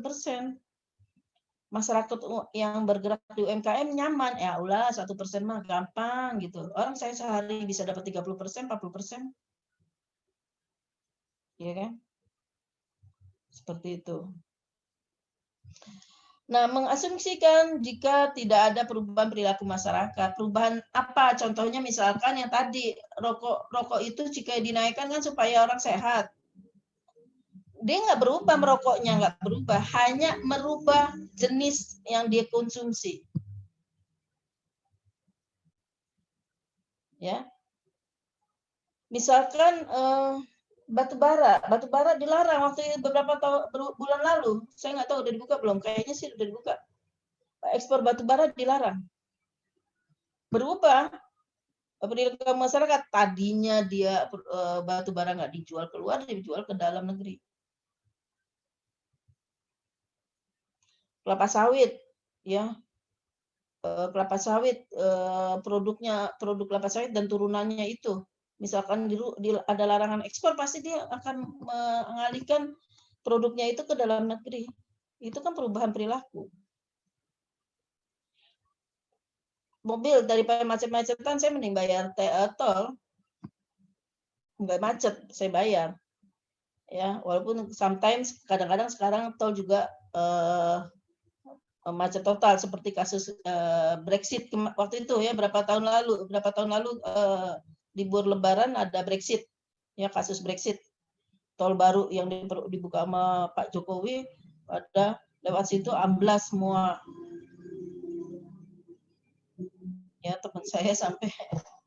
Masyarakat yang bergerak di UMKM nyaman, ya ulah 1% mah gampang gitu. Orang saya sehari bisa dapat 30%, 40%. Iya kan? Seperti itu. Nah, mengasumsikan jika tidak ada perubahan perilaku masyarakat, perubahan apa? Contohnya misalkan yang tadi, rokok itu jika dinaikkan kan supaya orang sehat. Dia nggak berubah merokoknya, nggak berubah, hanya merubah jenis yang dia konsumsi. Ya, misalkan batu bara dilarang waktu beberapa bulan lalu. Saya nggak tahu udah dibuka belum, kayaknya sih udah dibuka. Ekspor batu bara dilarang. Berubah perilaku masyarakat, tadinya dia batu bara nggak dijual keluar, dijual ke dalam negeri. Kelapa sawit, ya, kelapa sawit, produk kelapa sawit dan turunannya itu, misalkan ada larangan ekspor, pasti dia akan mengalihkan produknya itu ke dalam negeri. Itu kan perubahan perilaku. Mobil daripada macet-macetan, saya mending bayar tol, nggak macet, saya bayar. Ya, walaupun sometimes kadang-kadang sekarang tol juga macet total seperti kasus Brexit waktu itu ya, berapa tahun lalu libur Lebaran ada Brexit, ya, kasus Brexit, tol baru yang dibuka sama Pak Jokowi, pada lewat situ amblas semua. Ya, teman saya sampai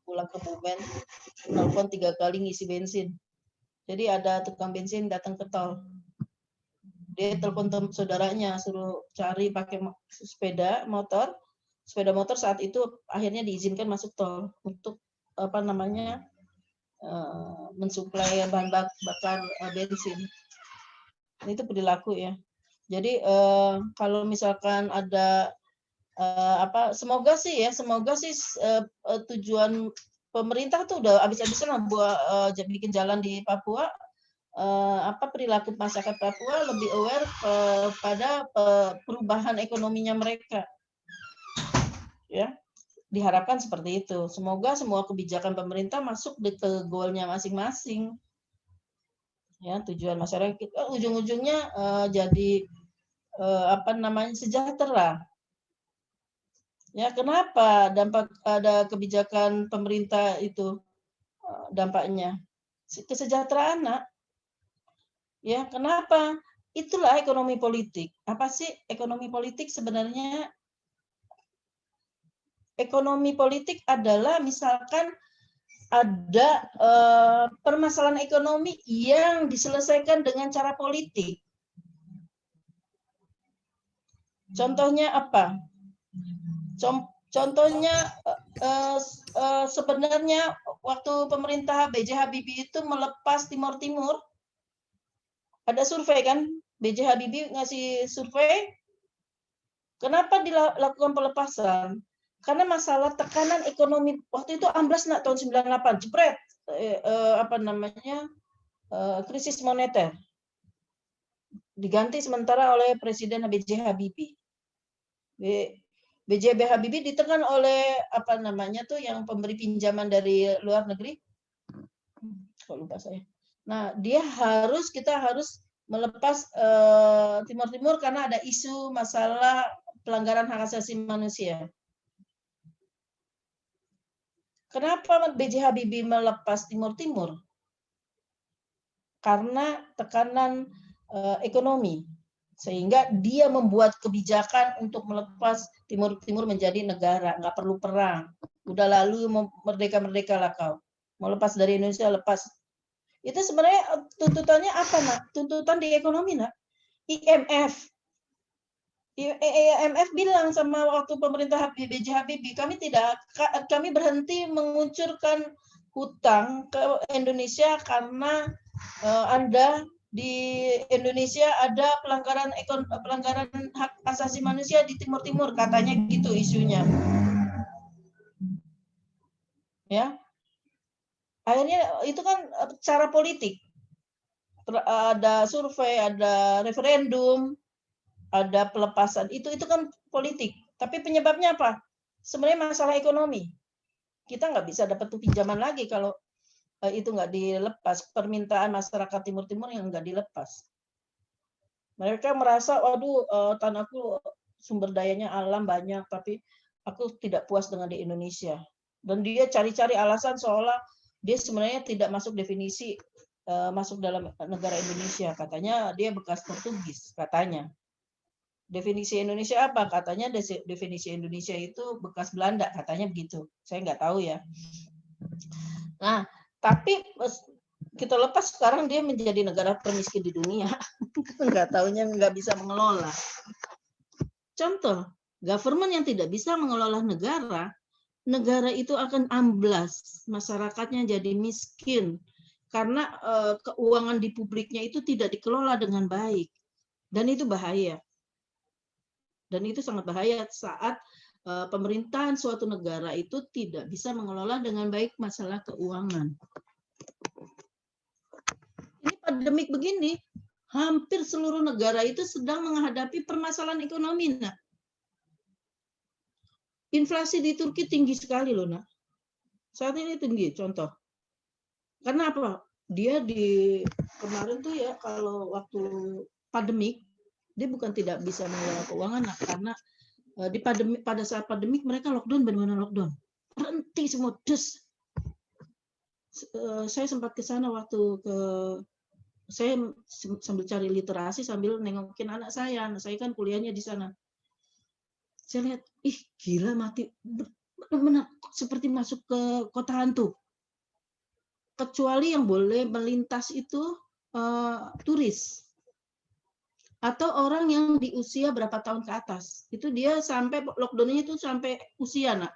pulang ke Bumen, telepon 3 kali ngisi bensin. Jadi ada tukang bensin datang ke tol. Dia telepon saudaranya, suruh cari pakai sepeda motor saat itu akhirnya diizinkan masuk tol untuk mensuplai bahan bakar bensin. Itu perilaku ya. Jadi kalau misalkan ada semoga sih tujuan pemerintah tuh udah habis-habisan lah buat bikin jalan di Papua. Perilaku masyarakat Papua lebih aware pada perubahan ekonominya mereka, ya, diharapkan seperti itu. Semoga semua kebijakan pemerintah masuk ke goalnya masing-masing, ya, tujuan masyarakat ujung-ujungnya jadi sejahtera. Ya, kenapa dampak ada kebijakan pemerintah itu dampaknya kesejahteraan, nak. Ya, kenapa? Itulah ekonomi politik. Apa sih ekonomi politik sebenarnya? Ekonomi politik adalah misalkan ada permasalahan ekonomi yang diselesaikan dengan cara politik. Contohnya apa? Contohnya sebenarnya waktu pemerintah B.J. Habibie itu melepas Timur Timur, ada survei kan, B.J. Habibie ngasih survei, kenapa dilakukan pelepasan? Karena masalah tekanan ekonomi waktu itu amblas nak tahun 98, jebret, krisis moneter. Diganti sementara oleh Presiden B.J. Habibie. B.J. Habibie ditekan oleh yang pemberi pinjaman dari luar negeri. Kok lupa saya. Nah, kita harus melepas Timur Timur karena ada isu masalah pelanggaran hak asasi manusia. Kenapa B.J. Habibie melepas Timur Timur? karena tekanan ekonomi, sehingga dia membuat kebijakan untuk melepas Timur Timur menjadi negara, nggak perlu perang. Udah lalu merdeka lah kau. Mau lepas dari Indonesia, lepas. Itu sebenarnya tuntutannya apa, Nak? Tuntutan di ekonomi, Nak. IMF bilang sama waktu pemerintah B.J. Habibie, kami berhenti menguncurkan hutang ke Indonesia karena Anda di Indonesia ada pelanggaran hak asasi manusia di Timur Timur, katanya gitu isunya. Ya. Akhirnya itu kan cara politik. Ada survei, ada referendum, ada pelepasan. Itu kan politik. Tapi penyebabnya apa? Sebenarnya masalah ekonomi. Kita nggak bisa dapat pinjaman lagi kalau itu nggak dilepas. Permintaan masyarakat Timur Timur yang nggak dilepas. Mereka merasa, waduh, tanahku sumber dayanya alam banyak, tapi aku tidak puas dengan di Indonesia. Dan dia cari-cari alasan seolah dia sebenarnya tidak masuk definisi masuk dalam negara Indonesia. Katanya dia bekas Portugis, katanya. Definisi Indonesia apa? Katanya definisi Indonesia itu bekas Belanda, katanya begitu. Saya nggak tahu ya. Nah, tapi kita lepas sekarang dia menjadi negara termiskin di dunia. Nggak tahunya nggak bisa mengelola. Contoh, government yang tidak bisa mengelola negara itu akan amblas, masyarakatnya jadi miskin karena keuangan di publiknya itu tidak dikelola dengan baik, dan itu bahaya. Dan itu sangat bahaya saat pemerintahan suatu negara itu tidak bisa mengelola dengan baik masalah keuangan. Ini pandemik begini, hampir seluruh negara itu sedang menghadapi permasalahan ekonomi, Nak. Inflasi di Turki tinggi sekali loh, Nak. Saat ini tinggi, contoh. Karena apa? Dia di kemarin tuh ya, kalau waktu pandemik, dia bukan tidak bisa mengelola keuangan, Nak, karena pada saat pandemik mereka lockdown, benar-benar lockdown. Berhenti semua, des. Saya sempat ke sana saya sambil cari literasi, sambil nengokin anak saya kan kuliahnya di sana. Saya lihat, gila, mati, benar-benar seperti masuk ke kota hantu. Kecuali yang boleh melintas itu turis atau orang yang di usia berapa tahun ke atas. Itu dia sampai lockdown-nya itu sampai usia, Nak.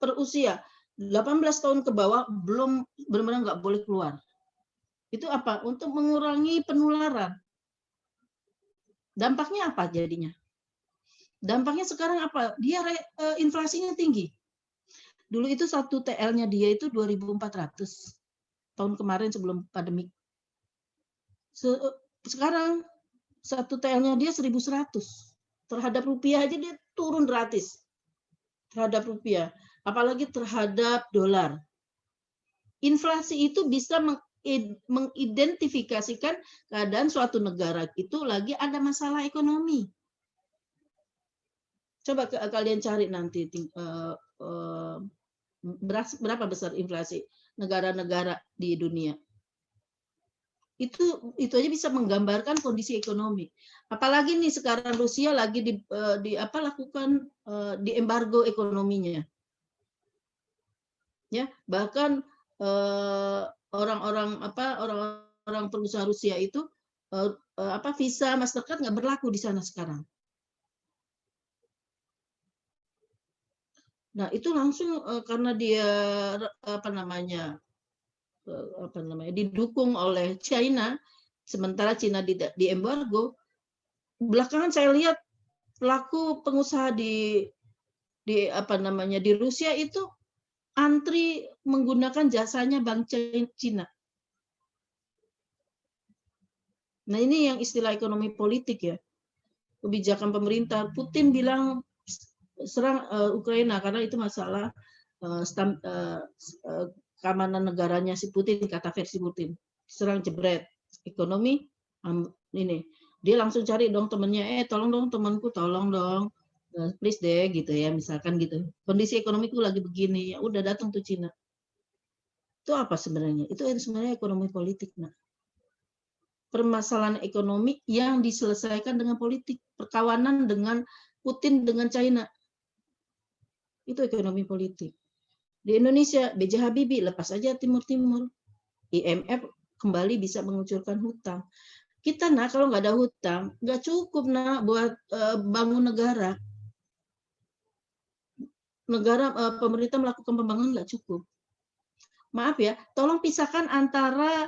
Per usia 18 tahun ke bawah belum, benar-benar nggak boleh keluar. Itu apa? Untuk mengurangi penularan. Dampaknya apa jadinya? Dampaknya sekarang apa? Dia inflasinya tinggi. Dulu itu 1 TL-nya dia itu 2.400. Tahun kemarin sebelum pandemik. Sekarang 1 TL-nya dia 1.100. Terhadap rupiah aja dia turun gratis. Terhadap rupiah. Apalagi terhadap dolar. Inflasi itu bisa mengidentifikasikan keadaan suatu negara itu lagi ada masalah ekonomi. Coba kalian cari nanti berapa besar inflasi negara-negara di dunia. Itu aja bisa menggambarkan kondisi ekonomi. Apalagi nih sekarang Rusia lagi lakukan di embargo ekonominya. Ya, bahkan orang-orang pengusaha Rusia itu visa Mastercard nggak berlaku di sana sekarang. Nah, itu langsung karena dia didukung oleh China, sementara China di embargo. Belakangan saya lihat pelaku pengusaha di Rusia itu antri menggunakan jasanya bank Cina. Nah, ini yang istilah ekonomi politik ya. Kebijakan pemerintah. Putin bilang serang Ukraina karena itu masalah keamanan negaranya si Putin, kata versi Putin. Serang jebret. Ekonomi ini. Dia langsung cari dong temennya, tolong dong temanku, tolong dong. Please deh gitu ya, misalkan gitu. Kondisi ekonomiku lagi begini, ya udah datang tuh Cina. Itu apa sebenarnya? Itu sebenarnya ekonomi politik, nah. Permasalahan ekonomi yang diselesaikan dengan politik, perkawanan dengan Putin dengan China. Itu ekonomi politik. Di Indonesia, B.J. Habibie lepas aja Timur-Timur. IMF kembali bisa mengucurkan hutang. Kita kalau nggak ada hutang, nggak cukup buat bangun negara. Pemerintah melakukan pembangunan nggak cukup. Maaf ya, tolong pisahkan antara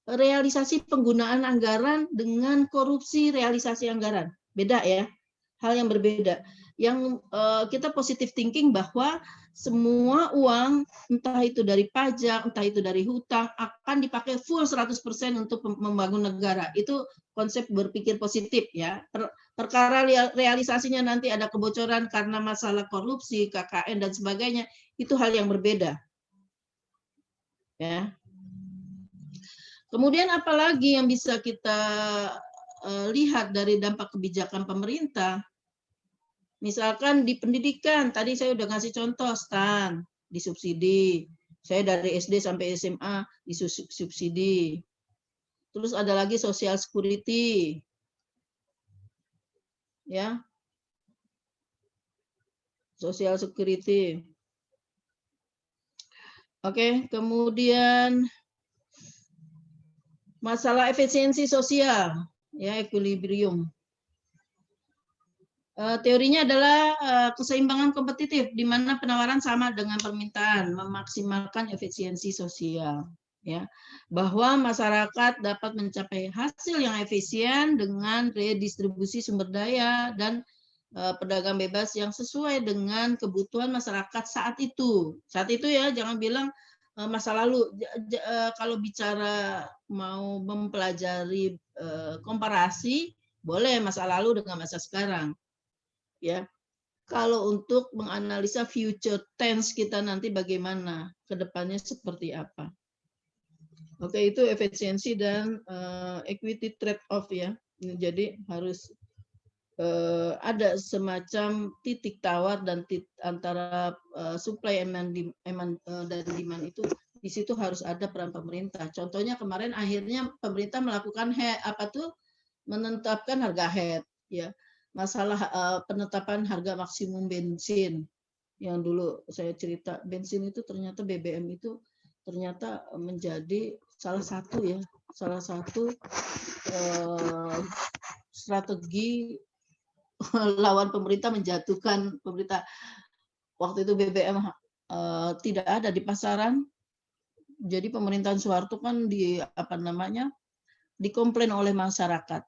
realisasi penggunaan anggaran dengan korupsi realisasi anggaran. Beda ya, hal yang berbeda. Yang kita positive thinking bahwa semua uang, entah itu dari pajak, entah itu dari hutang, akan dipakai full 100% untuk membangun negara. Itu konsep berpikir positif ya. Perkara realisasinya nanti ada kebocoran karena masalah korupsi, KKN dan sebagainya, itu hal yang berbeda. Ya. Kemudian apalagi yang bisa kita lihat dari dampak kebijakan pemerintah? Misalkan di pendidikan, tadi saya udah ngasih contoh STAN disubsidi. Saya dari SD sampai SMA disubsidi. Terus ada lagi social security. Ya. Social security. Oke, kemudian masalah efisiensi sosial, ya, equilibrium. Teorinya adalah keseimbangan kompetitif, di mana penawaran sama dengan permintaan, memaksimalkan efisiensi sosial. Ya, bahwa masyarakat dapat mencapai hasil yang efisien dengan redistribusi sumber daya dan pedagang bebas yang sesuai dengan kebutuhan masyarakat saat itu. Saat itu ya, jangan bilang masa lalu. Kalau bicara mau mempelajari komparasi, boleh masa lalu dengan masa sekarang. Ya, kalau untuk menganalisa future tense kita nanti bagaimana, kedepannya seperti apa. Oke, itu efisiensi dan equity trade-off ya. Jadi harus ada semacam titik tawar dan antara supply dan demand itu, di situ harus ada peran pemerintah. Contohnya kemarin akhirnya pemerintah melakukan menetapkan harga head, ya. Masalah penetapan harga maksimum bensin yang dulu saya cerita, bensin itu ternyata BBM itu ternyata menjadi salah satu strategi lawan pemerintah menjatuhkan pemerintah. Waktu itu BBM tidak ada di pasaran, jadi pemerintahan Soeharto kan dikomplain oleh masyarakat,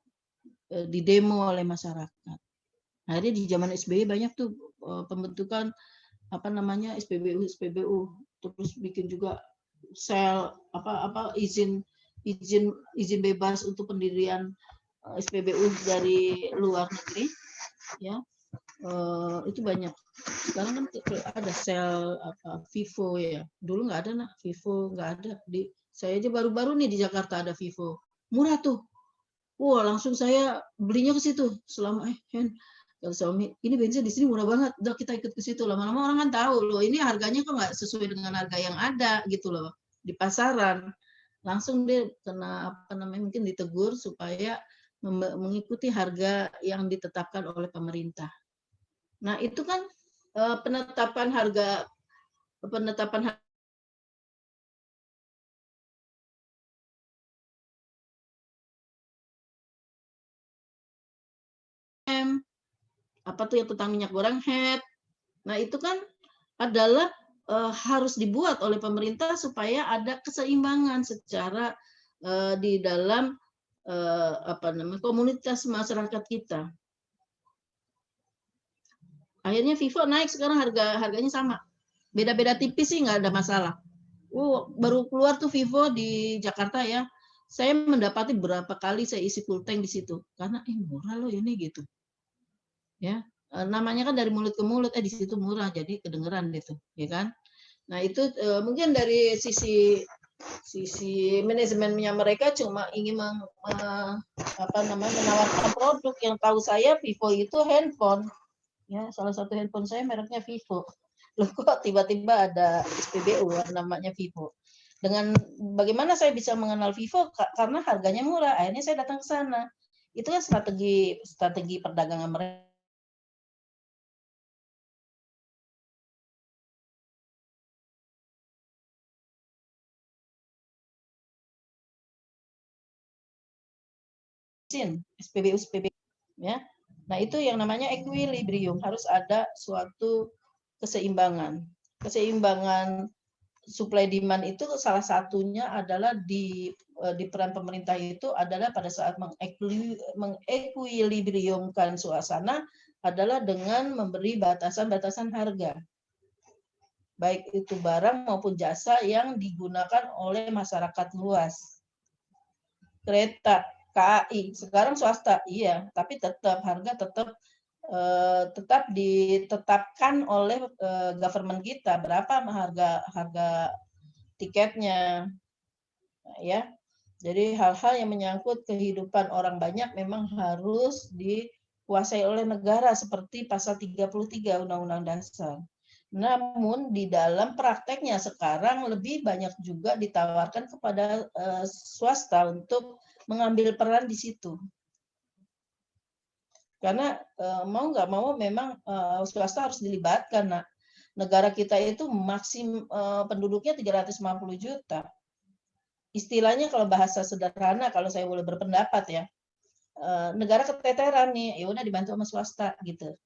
didemo oleh masyarakat. Akhirnya di zaman SBY banyak tuh pembentukan SPBU, terus bikin juga sel izin bebas untuk pendirian SPBU dari luar negeri, ya. Itu banyak. Sekarang kan ada sel Vivo ya. Dulu nggak ada Vivo nggak ada. Saya aja baru-baru nih di Jakarta ada Vivo. Murah tuh. Wah, langsung saya belinya ke situ. Selama kata suami, ini bensin di sini murah banget. Udah kita ikut ke situ. Lama-lama orang kan tahu loh, ini harganya kok nggak sesuai dengan harga yang ada gitu loh di pasaran. Langsung dia kena mungkin ditegur supaya mengikuti harga yang ditetapkan oleh pemerintah. Nah, itu kan penetapan harga apa tuh yang tentang minyak goreng head. Nah, itu kan adalah harus dibuat oleh pemerintah supaya ada keseimbangan secara di dalam komunitas masyarakat kita. Akhirnya Vivo naik, sekarang harganya sama. Beda-beda tipis sih nggak ada masalah. Baru keluar tuh Vivo di Jakarta ya. Saya mendapati berapa kali saya isi full tank di situ karena murah loh ini gitu. Ya, namanya kan dari mulut ke mulut, di situ murah jadi kedengeran gitu, ya kan. Nah, itu mungkin dari sisi manajemennya mereka cuma ingin menawarkan produk. Yang tahu saya Vivo itu handphone, ya, salah satu handphone saya mereknya Vivo. Loh, kok tiba-tiba ada SPBU namanya Vivo. Dengan bagaimana saya bisa mengenal Vivo karena harganya murah, akhirnya saya datang ke sana. Itu kan strategi perdagangan mereka. SPBU ya. Nah, itu yang namanya equilibrium, harus ada suatu keseimbangan. Keseimbangan supply demand itu salah satunya adalah di peran pemerintah itu adalah pada saat mengekuilibriumkan suasana adalah dengan memberi batasan-batasan harga. Baik itu barang maupun jasa yang digunakan oleh masyarakat luas. Kereta, KAI, sekarang swasta, iya, tapi tetap harga tetap ditetapkan oleh government kita berapa harga tiketnya, ya. Jadi hal-hal yang menyangkut kehidupan orang banyak memang harus dikuasai oleh negara seperti pasal 33 Undang-Undang Dasar. Namun di dalam prakteknya sekarang lebih banyak juga ditawarkan kepada swasta untuk mengambil peran di situ. Karena mau nggak mau memang swasta harus dilibatkan. Nah, negara kita itu penduduknya 350 juta. Istilahnya kalau bahasa sederhana, kalau saya boleh berpendapat ya, negara keteteran nih, ya udah dibantu sama swasta gitu.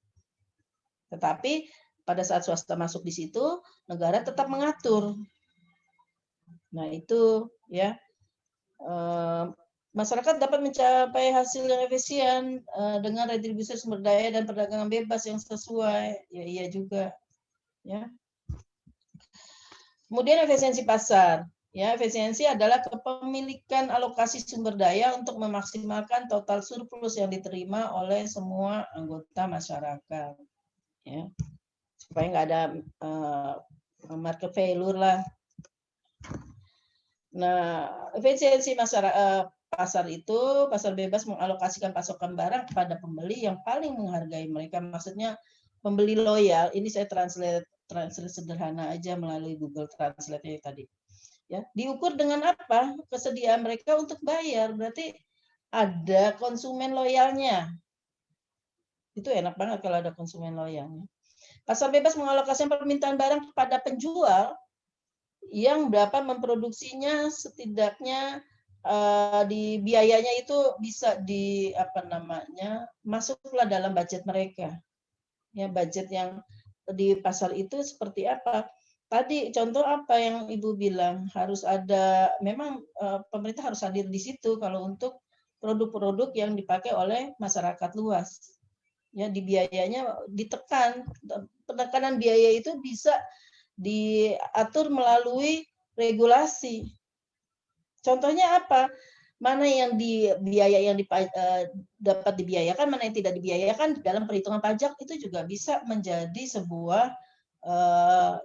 Tetapi pada saat swasta masuk di situ, negara tetap mengatur. Nah itu ya. Masyarakat dapat mencapai hasil yang efisien dengan retribusi sumber daya dan perdagangan bebas yang sesuai. Ya iya juga. Ya. Kemudian efisiensi pasar. Ya, efisiensi adalah kepemilikan alokasi sumber daya untuk memaksimalkan total surplus yang diterima oleh semua anggota masyarakat. Ya. Supaya nggak ada market failure lah. Nah, efisiensi pasar itu, pasar bebas mengalokasikan pasokan barang kepada pembeli yang paling menghargai mereka. Maksudnya pembeli loyal. Ini saya translate sederhana aja melalui Google Translate tadi. Ya, diukur dengan apa? Kesediaan mereka untuk bayar. Berarti ada konsumen loyalnya. Itu enak banget kalau ada konsumen loyalnya. Pasar bebas mengalokasikan permintaan barang kepada penjual yang dapat memproduksinya setidaknya di biayanya itu bisa masuklah dalam budget mereka. Ya, budget yang di pasar itu seperti apa? Tadi contoh apa yang Ibu bilang, harus ada, memang pemerintah harus hadir di situ kalau untuk produk-produk yang dipakai oleh masyarakat luas. Ya, di biayanya ditekan. Penekanan biaya itu bisa diatur melalui regulasi. Contohnya apa? Mana yang dapat dibiayakan, mana yang tidak dibiayakan dalam perhitungan pajak itu juga bisa menjadi sebuah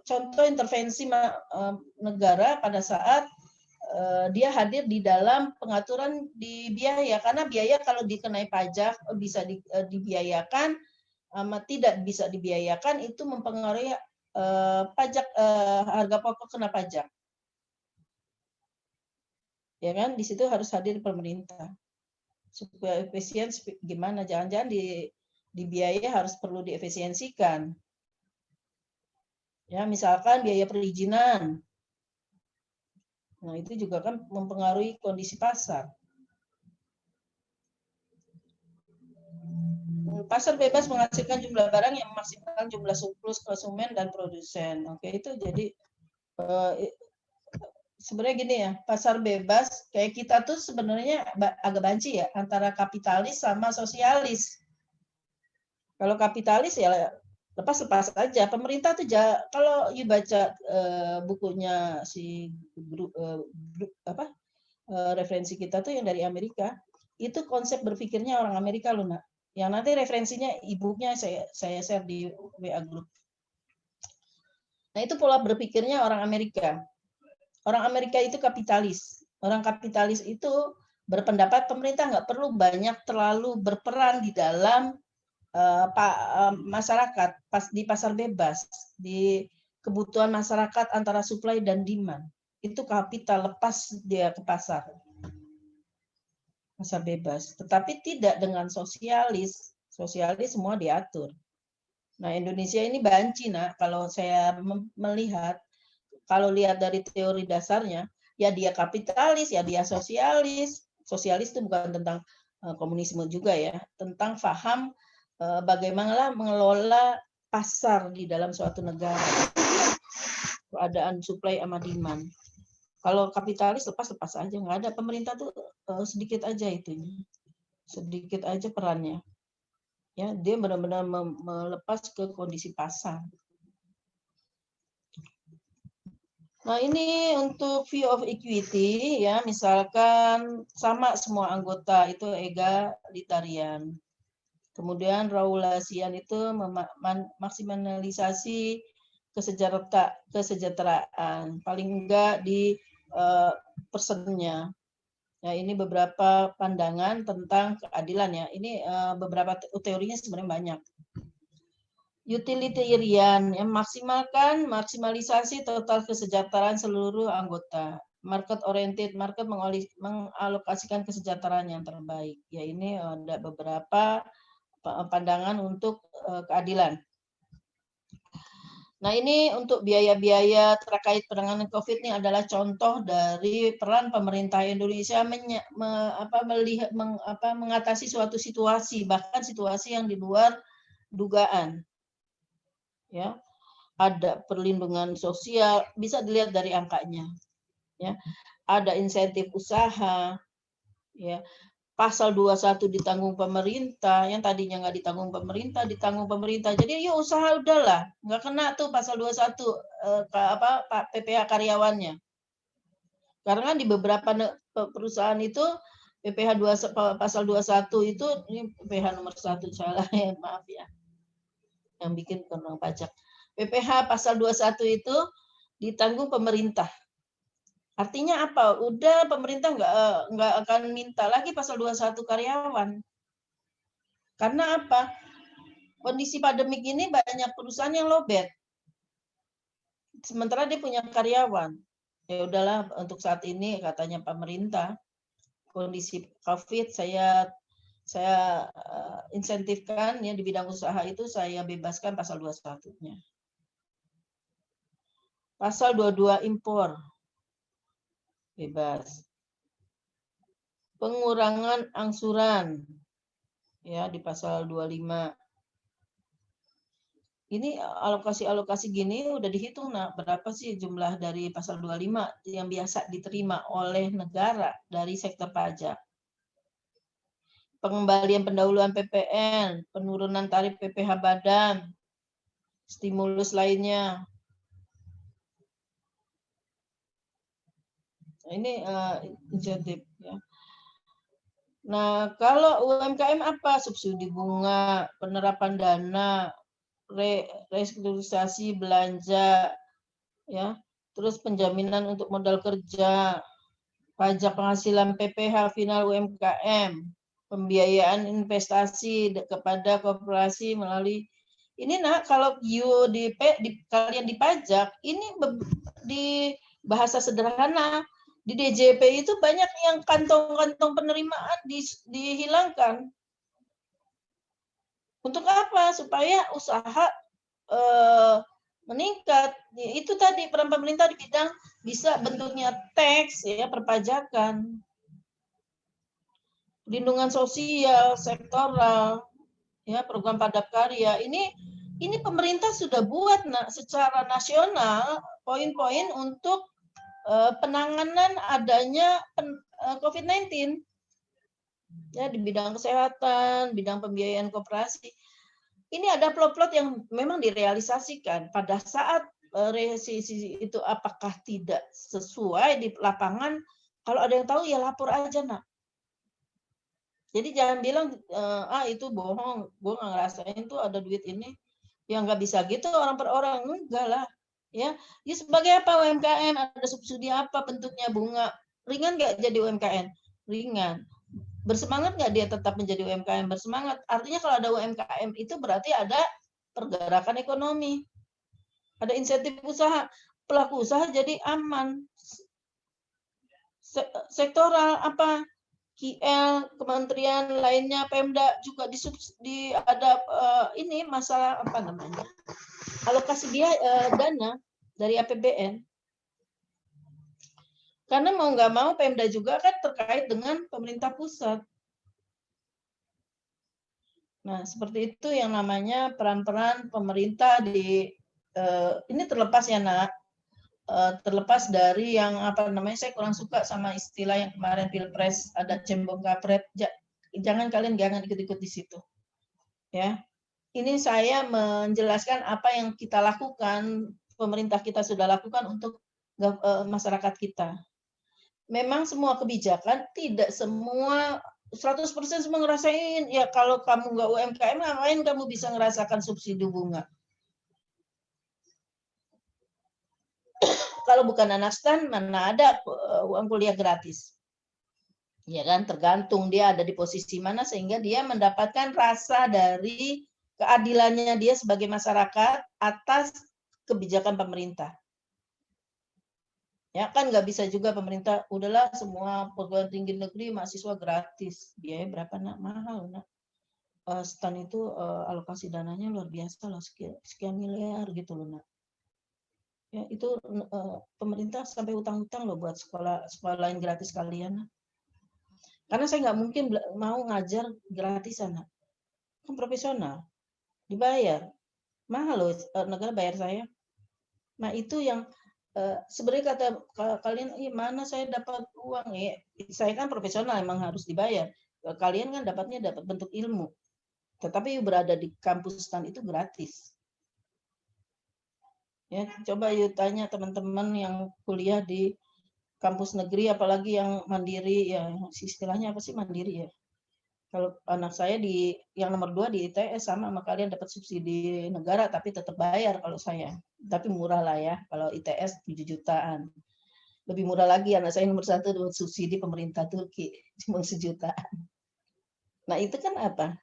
contoh intervensi negara pada saat dia hadir di dalam pengaturan di biaya. Karena biaya kalau dikenai pajak bisa dibiayakan, tidak bisa dibiayakan itu mempengaruhi pajak harga pokok kena pajak. Ya kan, di situ harus hadir pemerintah supaya efisien. Gimana, jangan-jangan di biaya harus perlu diefisiensikan. Ya, misalkan biaya perizinan. Nah, itu juga kan mempengaruhi kondisi pasar. Pasar bebas menghasilkan jumlah barang yang memaksimalkan jumlah surplus konsumen dan produsen. Oke, itu jadi sebenarnya gini ya, pasar bebas kayak kita tuh sebenarnya agak banci ya antara kapitalis sama sosialis. Kalau kapitalis ya lepas aja. Pemerintah tuh kalau you baca bukunya si referensi kita tuh yang dari Amerika, itu konsep berpikirnya orang Amerika loh, Nak. Yang nanti referensinya e-booknya saya share di WA group. Nah, itu pola berpikirnya orang Amerika. Orang Amerika itu kapitalis. Orang kapitalis itu berpendapat pemerintah nggak perlu terlalu berperan di dalam masyarakat di pasar bebas, di kebutuhan masyarakat antara supply dan demand. itu kapital, lepas dia ke pasar bebas. Tetapi tidak dengan sosialis. Sosialis semua diatur. Nah, Indonesia ini banci, Nak. Kalau saya melihat, kalau lihat dari teori dasarnya, ya dia kapitalis, ya dia sosialis. Sosialis itu bukan tentang komunisme juga ya, tentang paham bagaimana mengelola pasar di dalam suatu negara. Keadaan supply sama demand. Kalau kapitalis lepas aja, nggak ada. Pemerintah tuh sedikit aja itunya, sedikit aja perannya. Ya, dia benar-benar melepas ke kondisi pasar. Nah, ini untuk view of equity ya, misalkan sama semua anggota itu egalitarian. Kemudian Rawlasian itu maksimalisasi kesejahteraan, paling enggak di persennya. Ya, ini beberapa pandangan tentang keadilan ya. Ini beberapa teorinya sebenarnya banyak. Utilitarian, yang maksimalisasi total kesejahteraan seluruh anggota. Market oriented, market mengalokasikan kesejahteraan yang terbaik. Ya, ini ada beberapa pandangan untuk keadilan. Nah, ini untuk biaya-biaya terkait penanganan COVID ini adalah contoh dari peran pemerintah Indonesia mengatasi suatu situasi, bahkan situasi yang di luar dugaan. Ya, ada perlindungan sosial, bisa dilihat dari angkanya. Ya, ada insentif usaha, ya. Pasal 21 ditanggung pemerintah, yang tadinya nggak ditanggung pemerintah. Jadi yuk usaha udahlah, nggak kena tuh pasal 21 PPh karyawannya. Karena di beberapa perusahaan itu PPh pasal 21 itu, ini PPh nomor 1 salah ya, maaf ya. Yang bikin penang pajak. PPh pasal 21 itu ditanggung pemerintah. Artinya apa? Udah pemerintah nggak akan minta lagi pasal 21 karyawan. Karena apa? Kondisi pandemik ini banyak perusahaan yang lowbat. Sementara dia punya karyawan. Ya udahlah, untuk saat ini katanya pemerintah, kondisi COVID saya insentifkan ya di bidang usaha itu saya bebaskan pasal 21-nya. Pasal 22 impor. Bebas. Pengurangan angsuran ya di pasal 25. Ini alokasi-alokasi gini udah dihitung, nah berapa sih jumlah dari pasal 25 yang biasa diterima oleh negara dari sektor pajak. Pengembalian pendahuluan PPN, penurunan tarif PPh badan, stimulus lainnya. Ini insentif ya. Nah, kalau UMKM apa? Subsidi bunga, penerapan dana, restrukturisasi belanja, ya, terus penjaminan untuk modal kerja, pajak penghasilan PPh final UMKM, pembiayaan investasi kepada korporasi melalui ini. Nah, kalau kalian dipajak, ini di bahasa sederhana. Di DJP itu banyak yang kantong-kantong penerimaan dihilangkan. Untuk apa? Supaya usaha meningkat. Itu tadi peran pemerintah di bidang bisa bentuknya tax ya, perpajakan. Perlindungan sosial, sektoral, ya, program padat karya. Ini pemerintah sudah buat secara nasional poin-poin untuk penanganan adanya COVID-19 ya, di bidang kesehatan, bidang pembiayaan koperasi. Ini ada plot-plot yang memang direalisasikan pada saat resisi itu apakah tidak sesuai di lapangan. Kalau ada yang tahu ya lapor aja, Nak. Jadi jangan bilang itu bohong, gue nggak ngerasain tuh ada duit ini. Ya nggak bisa gitu orang per orang, enggak lah. Ya sebagai apa UMKM, ada subsidi apa bentuknya, bunga, ringan nggak jadi UMKM? Ringan. Bersemangat nggak dia tetap menjadi UMKM? Bersemangat. Artinya kalau ada UMKM itu berarti ada pergerakan ekonomi, ada insentif usaha, pelaku usaha jadi aman, sektoral apa KL, kementerian lainnya, Pemda juga ada ini masalah apa namanya alokasi dana dari APBN. Karena mau nggak mau Pemda juga kan terkait dengan pemerintah pusat. Nah, seperti itu yang namanya peran-peran pemerintah di ini terlepas ya Nak, terlepas dari yang apa namanya, saya kurang suka sama istilah yang kemarin Pilpres ada cembong kapret. Jangan kalian ikut-ikut di situ. Ya. Ini saya menjelaskan apa yang kita lakukan, pemerintah kita sudah lakukan untuk masyarakat kita. Memang semua kebijakan tidak semua 100% semua ngerasain. Ya kalau kamu nggak UMKM, ngapain kamu bisa ngerasakan subsidi bunga? Kalau bukan anak stan, mana ada uang kuliah gratis? Ya kan, tergantung dia ada di posisi mana sehingga dia mendapatkan rasa dari keadilannya dia sebagai masyarakat atas kebijakan pemerintah. Ya kan nggak bisa juga pemerintah udahlah semua perguruan tinggi negeri mahasiswa gratis, biaya berapa Nak? Mahal Nak. Stan itu alokasi dananya luar biasa loh, sekian miliar gitu loh Nak. Ya itu pemerintah sampai utang-utang loh buat sekolah lain gratis kalian. Karena saya nggak mungkin mau ngajar gratisan, Nak. Kan profesional, dibayar, mahal loh negara bayar saya. Nah itu yang sebenarnya kata kalian, mana saya dapat uang ya? Saya kan profesional, emang harus dibayar. Kalian kan dapat bentuk ilmu, tetapi berada di kampus stan itu gratis. Ya, coba yuk tanya teman-teman yang kuliah di kampus negeri, apalagi yang mandiri ya, istilahnya apa sih mandiri ya? Kalau anak saya yang nomor 2 di ITS sama kalian dapat subsidi negara tapi tetap bayar kalau saya. Tapi murah lah ya. Kalau ITS 7 jutaan. Lebih murah lagi anak saya nomor 1 dapat subsidi pemerintah Turki cuma 1 jutaan. Nah, itu kan apa?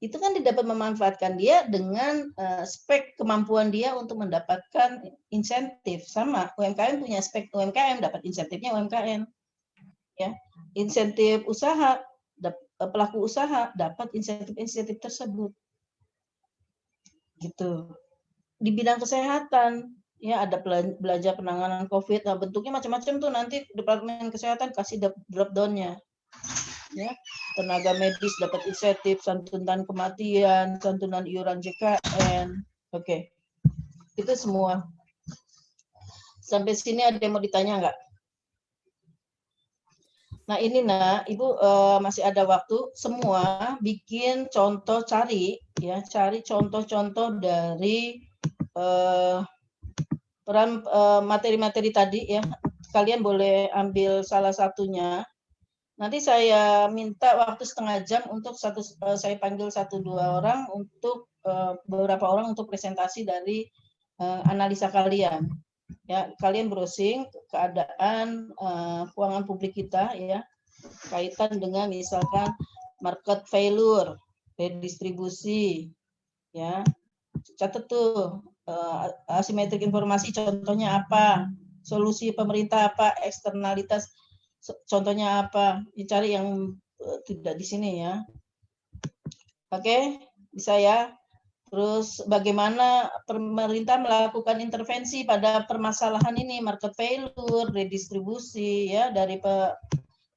Itu kan dapat memanfaatkan dia dengan spek kemampuan dia untuk mendapatkan insentif. Sama UMKM punya spek UMKM, dapat insentifnya UMKM. Ya. Insentif usaha, pelaku usaha dapat insentif tersebut. Gitu. Di bidang kesehatan ya ada belanja penanganan COVID. Nah, bentuknya macam-macam tuh, nanti Departemen Kesehatan kasih drop down-nya. Ya, tenaga medis dapat insentif, santunan kematian, santunan iuran JKN. Oke. Itu semua. Sampai sini ada yang mau ditanya nggak? Nah ini Nak, Ibu masih ada waktu, semua bikin contoh, cari contoh-contoh dari peran materi-materi tadi ya. Kalian boleh ambil salah satunya. Nanti saya minta waktu setengah jam untuk saya panggil 1-2 orang untuk beberapa orang untuk presentasi dari analisa kalian. Ya, kalian browsing keadaan keuangan publik kita ya, kaitan dengan misalkan market failure, redistribusi, ya, catat tuh asimetrik informasi contohnya apa, solusi pemerintah apa, eksternalitas contohnya apa, dicari yang tidak di sini ya. Oke, bisa ya. Terus bagaimana pemerintah melakukan intervensi pada permasalahan ini, market failure, redistribusi ya, dari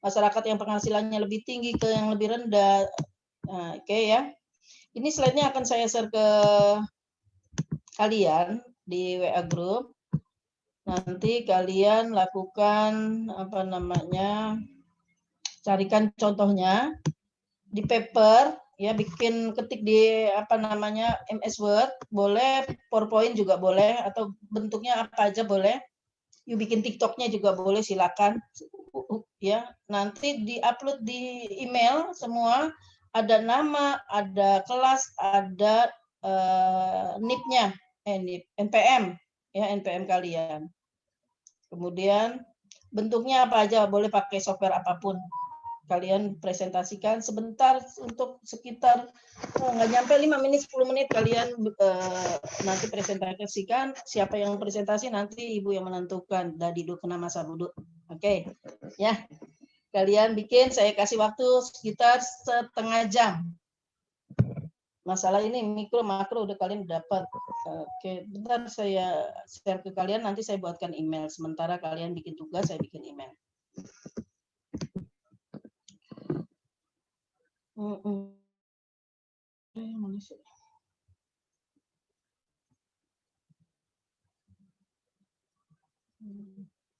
masyarakat yang penghasilannya lebih tinggi ke yang lebih rendah. Nah, oke ya. Ini slide-nya akan saya share ke kalian di WA group. Nanti kalian lakukan apa namanya? Carikan contohnya di paper ya, bikin ketik di apa namanya MS Word, boleh PowerPoint juga boleh, atau bentuknya apa aja boleh. Yuk bikin TikToknya juga boleh, silakan ya. Nanti diupload di email semua, ada nama, ada kelas, ada NIP-nya, NPM ya, NPM kalian. Kemudian bentuknya apa aja, boleh pakai software apapun. Kalian presentasikan sebentar untuk sekitar nggak nyampe 5 menit 10 menit, kalian nanti presentasikan. Siapa yang presentasi nanti Ibu yang menentukan, dari duduk kena masa duduk. Oke. Ya, kalian bikin, saya kasih waktu sekitar setengah jam. Masalah ini mikro makro udah kalian dapat. Oke, bentar saya share ke kalian, nanti saya buatkan email. Sementara kalian bikin tugas, saya bikin email.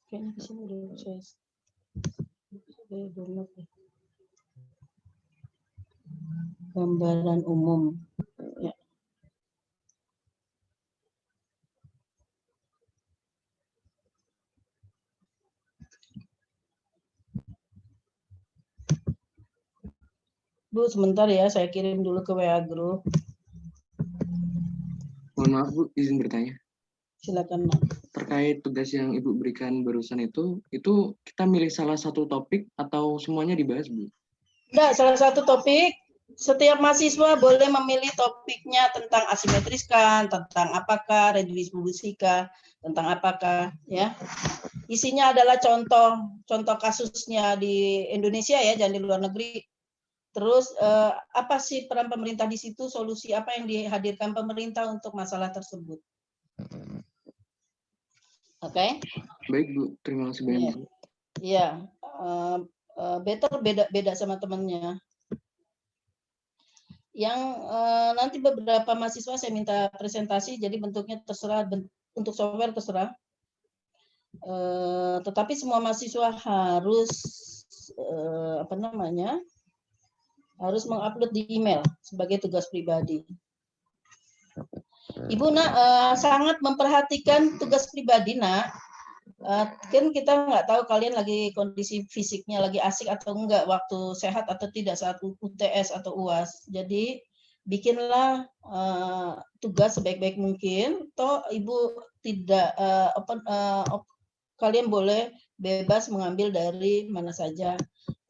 Kayaknya di sini udah saya download ya. Gambaran umum. Ya. Bu, sebentar ya, saya kirim dulu ke WA Group. Mohon maaf Bu, izin bertanya. Silakan, Mak. Terkait tugas yang Ibu berikan barusan itu kita milih salah satu topik atau semuanya dibahas Bu? Enggak, salah satu topik. Setiap mahasiswa boleh memilih topiknya tentang asimetriskan, tentang apakah, redistribusikan, tentang apakah, ya. Isinya adalah contoh kasusnya di Indonesia ya, jangan di luar negeri. Terus apa sih peran pemerintah di situ, solusi apa yang dihadirkan pemerintah untuk masalah tersebut. Oke? Baik Bu, terima kasih banyak Bu. Iya, better beda sama temannya. Yang nanti beberapa mahasiswa saya minta presentasi, jadi bentuknya terserah, untuk software terserah. Tetapi semua mahasiswa harus harus mengupload di email sebagai tugas pribadi. Ibu Nak sangat memperhatikan tugas pribadi Nak. Kan kita nggak tahu kalian lagi kondisi fisiknya lagi asik atau enggak, waktu sehat atau tidak saat UTS atau UAS. Jadi bikinlah tugas sebaik-baik mungkin. Toh Ibu tidak kalian boleh bebas mengambil dari mana saja.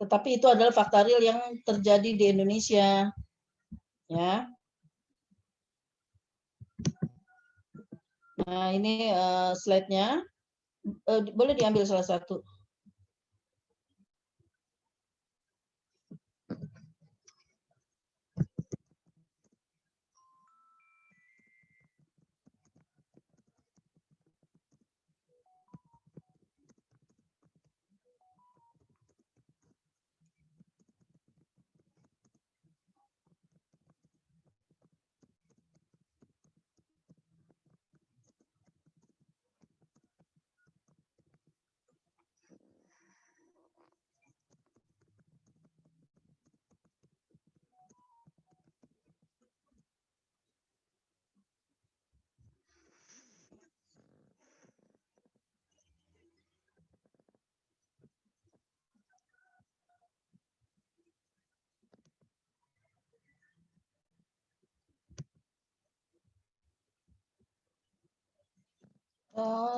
Tetapi itu adalah fakta real yang terjadi di Indonesia. Ya. Nah, ini slide-nya. Boleh diambil salah satu.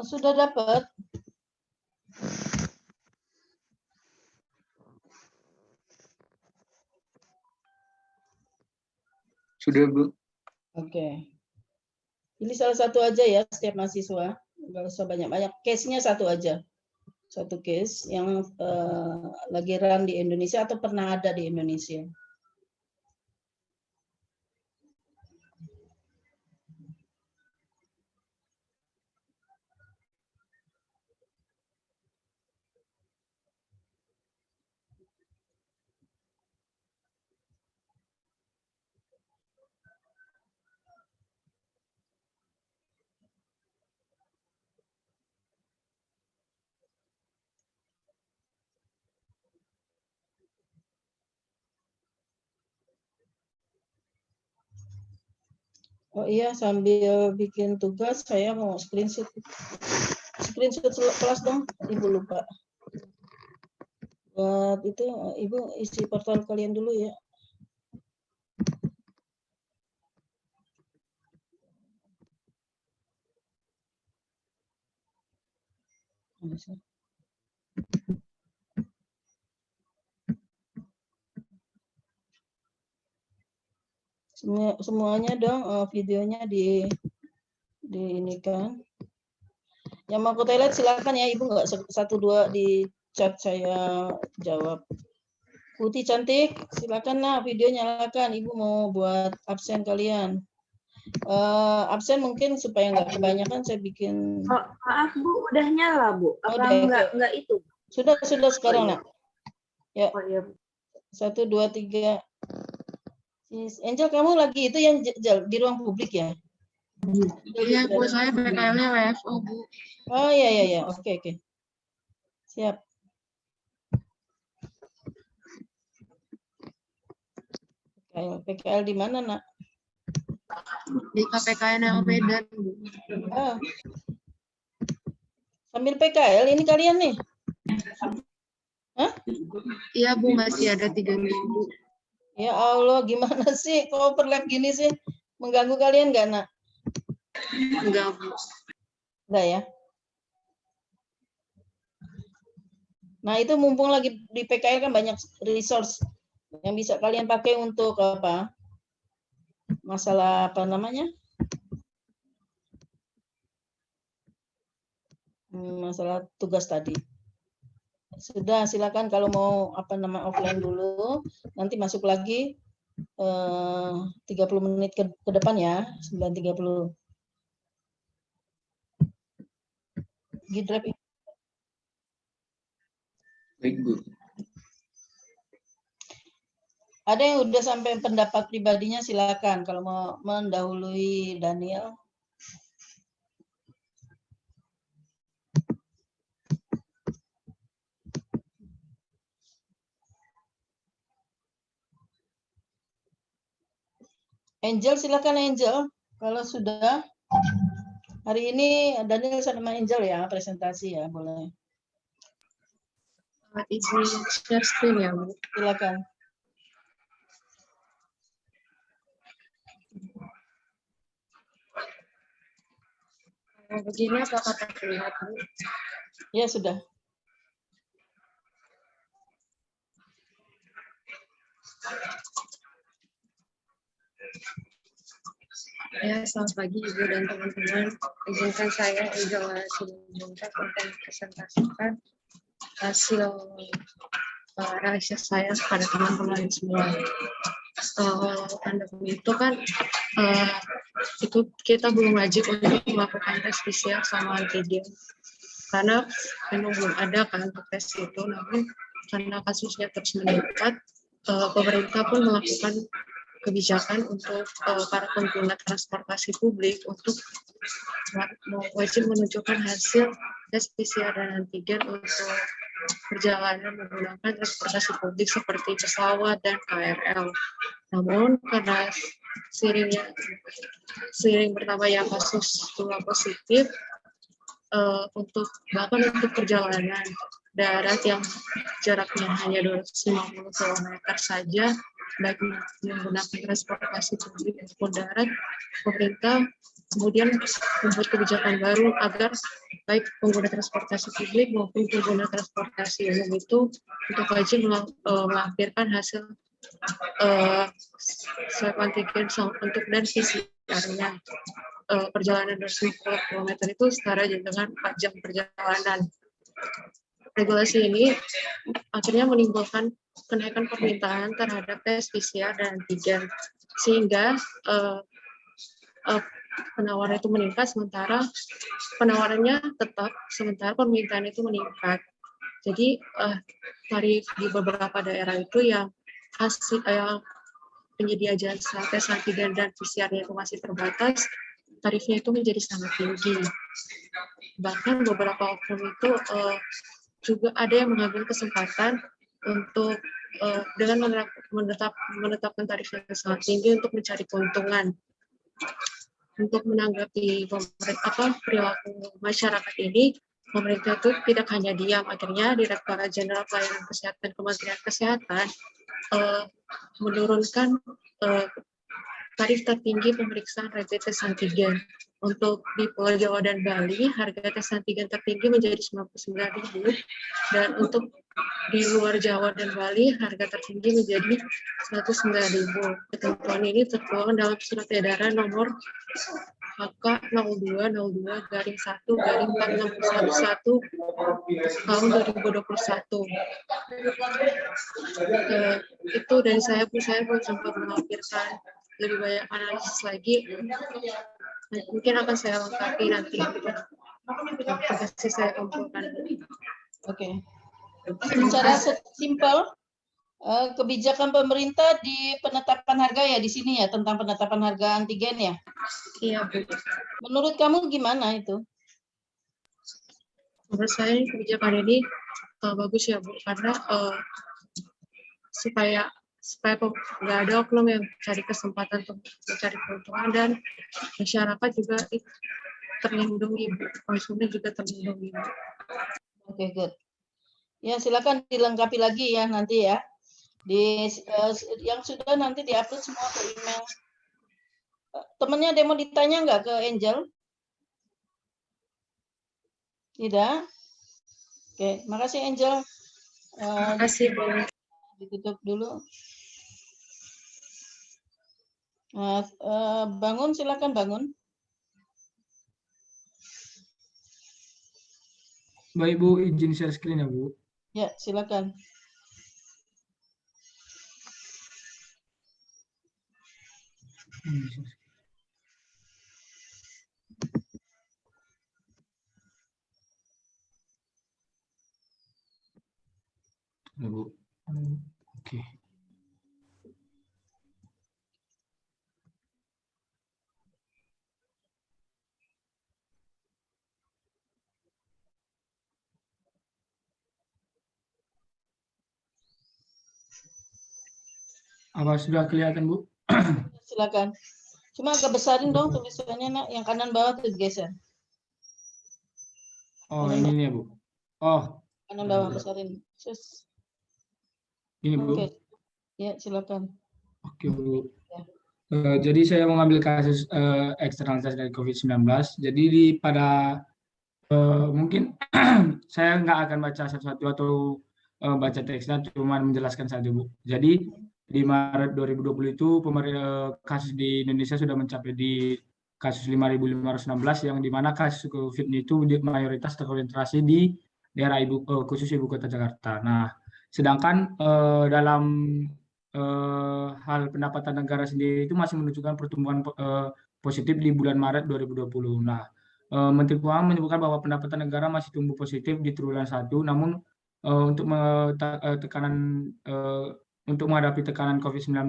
Sudah dapat? Sudah Bu. Oke. Pilih salah satu aja ya setiap mahasiswa. Nggak usah banyak-banyak. Case-nya satu aja. Satu case yang lagi run di Indonesia atau pernah ada di Indonesia. Oh iya, sambil bikin tugas saya mau screenshot kelas dong, Ibu lupa. Buat itu Ibu isi portal kalian dulu ya. Semuanya dong videonya di ini kan. Yang mau ke toilet silakan ya, Ibu nggak 1-2 di chat saya jawab. Putih cantik, silakan nah video nyalakan. Ibu mau buat absen kalian. Absen mungkin supaya nggak kebanyakan saya bikin. Oh, maaf Bu, udah nyala Bu. Apa enggak itu? Sudah sekarang nak. Ya. Oh iya Bu. 1, 2, 3. Angel, kamu lagi itu yang di ruang publik ya? Iya Bu, saya PKL-nya WFO Bu. Oh iya. Oke. Siap. PKL di mana nak? Di KPKN yang Medan Bu. Ah. Sambil PKL ini kalian nih? Hah? Iya Bu, masih ada 3 minggu. Ya Allah, gimana sih? Kok overlap gini sih? Mengganggu kalian nggak nak? Enggak Bu. Enggak ya? Nah itu mumpung lagi di PKL kan banyak resource yang bisa kalian pakai untuk apa? Masalah apa namanya? Masalah tugas tadi. Sudah, silakan kalau mau offline dulu, nanti masuk lagi 30 menit ke depan ya, 9.30. Gidrep. Baik Bu. Ada yang udah sampai pendapat pribadinya silakan kalau mau mendahului Daniel. Angel, silakan Angel. Kalau sudah, hari ini Daniel sama Angel ya, presentasi ya, boleh. Izin share screen ya Bu. Silakan. Begini apakah terlihat Bu? Ya sudah. Ya, selamat pagi Ibu dan teman-teman. Izinkan saya Angela Simanjuntak untuk mempresentasikan hasil analisis saya kepada teman-teman semua. Pandemi itu kan itu kita belum wajib untuk melakukan tes PCR sama antigen karena memang belum ada kan untuk tes itu, namun karena kasusnya terus meningkat, pemerintah pun melakukan kebijakan untuk para pengguna transportasi publik untuk wajib menunjukkan hasil tes PCR dan antigen untuk perjalanan menggunakan transportasi publik seperti pesawat dan KRL. Namun karena seiring bertambahnya kasus jumlah positif, bahkan untuk perjalanan darat yang jaraknya hanya 250 km saja, baik menggunakan transportasi publik maupun darat, pemerintah kemudian membuat kebijakan baru agar baik pengguna transportasi publik maupun pengguna transportasi umum itu untuk wajib melampirkan hasil swab antigen untuk dan PCR-nya. Perjalanan 250 km itu setara dengan 4 jam perjalanan. Regulasi ini akhirnya menimbulkan kenaikan permintaan terhadap tes PCR dan antigen, sehingga penawaran itu meningkat, sementara penawarannya tetap, sementara permintaan itu meningkat. Jadi tarif di beberapa daerah itu yang penyedia jasa tes antigen dan PCR-nya itu masih terbatas, tarifnya itu menjadi sangat tinggi. Bahkan beberapa oknum itu juga ada yang mengambil kesempatan untuk dengan menetapkan tarif yang sangat tinggi untuk mencari keuntungan. Untuk menanggapi perilaku masyarakat ini, pemerintah itu tidak hanya diam. Akhirnya Direktorat Jenderal Pelayanan Kesehatan Kementerian Kesehatan menurunkan tarif tertinggi pemeriksaan rapid test antigen. Untuk di Pulau Jawa dan Bali, harga tes antigen tertinggi menjadi 99.000, dan untuk di luar Jawa dan Bali harga tertinggi menjadi 109.000. Ketentuan ini tertuang dalam Surat Edaran Nomor HK 02/1/4611 tahun 2021. Itu dari saya belum sempat melampirkan lebih banyak analisis lagi. Mungkin akan saya lengkapi nanti. Terima kasih, saya kumpulkan. Oke. Secara simpel, kebijakan pemerintah di penetapan harga ya di sini ya, tentang penetapan harga antigen ya. Iya, Bu. Menurut kamu gimana itu? Menurut saya kebijakan ini bagus ya, Bu, karena supaya nggak ada oknum yang cari kesempatan untuk mencari keuntungan, dan masyarakat juga terlindungi, Bu. Konsumen juga terlindungi, Bu. Oke, good. Ya, silakan dilengkapi lagi ya nanti ya. Yang sudah nanti diupload semua ke email. Temennya ada yang mau ditanya nggak ke Angel? Tidak? Oke, makasih Angel. Terima kasih, Bu. Ditutup dulu. Bangun, silakan bangun. Baik Bu, izin share screen ya Bu. Ya, silakan. Ya, Bu. Oke. Apa sudah kelihatan Bu? Silakan. Cuma agak besarin dong tulisannya, Nak. Yang kanan bawah tuh geser. Oh, ini nih ya Bu. Oh, Kanan bawah besarin. Sus. ini Bu. Oke. Ya, silakan. Oke Bu. Jadi saya mengambil kasus eksternalitas dari COVID-19. Jadi mungkin saya nggak akan baca satu-satu atau baca teksnya, cuma menjelaskan saja Bu. Jadi di Maret 2020 itu kasus di Indonesia sudah mencapai di kasus 5.516, yang dimana kasus COVID itu mayoritas terkonsentrasi di daerah khusus ibu kota Jakarta. Nah, sedangkan dalam hal pendapatan negara sendiri itu masih menunjukkan pertumbuhan positif di bulan Maret 2020. Nah, Menteri Keuangan menyebutkan bahwa pendapatan negara masih tumbuh positif di triwulan 1, namun untuk untuk menghadapi tekanan COVID-19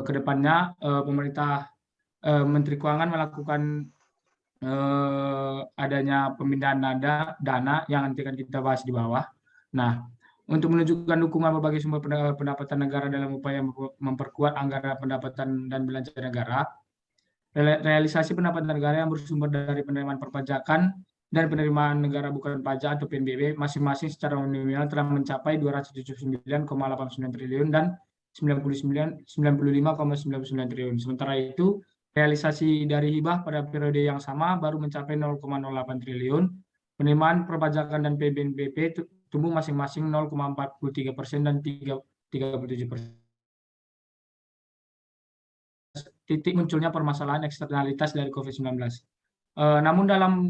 ke depannya, pemerintah Menteri Keuangan melakukan adanya pemindahan dana yang nanti akan kita bahas di bawah. Nah, untuk menunjukkan dukungan berbagai sumber pendapatan negara dalam upaya memperkuat anggaran pendapatan dan belanja negara, realisasi pendapatan negara yang bersumber dari penerimaan perpajakan dan penerimaan negara bukan pajak atau PNBP masing-masing secara nominal telah mencapai 279,89 triliun dan 95,99 triliun. Sementara itu, realisasi dari hibah pada periode yang sama baru mencapai 0,08 triliun. Penerimaan perpajakan dan PNBP tumbuh masing-masing 0,43% dan 37%. Titik munculnya permasalahan eksternalitas dari COVID-19. Namun dalam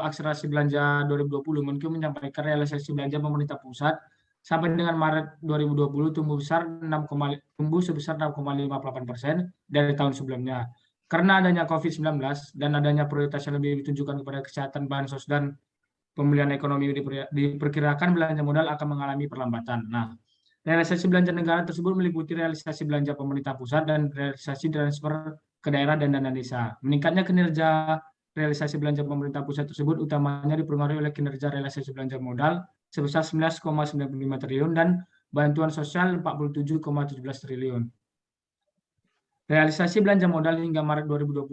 akselerasi belanja 2020, Menko menyampaikan realisasi belanja pemerintah pusat sampai dengan Maret 2020 tumbuh sebesar 6,58% dari tahun sebelumnya. Karena adanya COVID-19 dan adanya prioritas yang lebih ditunjukkan kepada kesehatan, bansos, dan pemulihan ekonomi, diperkirakan belanja modal akan mengalami perlambatan. Nah, realisasi belanja negara tersebut meliputi realisasi belanja pemerintah pusat dan realisasi transfer ke daerah dan dana desa. Meningkatnya kinerja realisasi belanja pemerintah pusat tersebut utamanya dipengaruhi oleh kinerja realisasi belanja modal sebesar 11,95 triliun dan bantuan sosial 47,17 triliun. Realisasi belanja modal hingga Maret 2020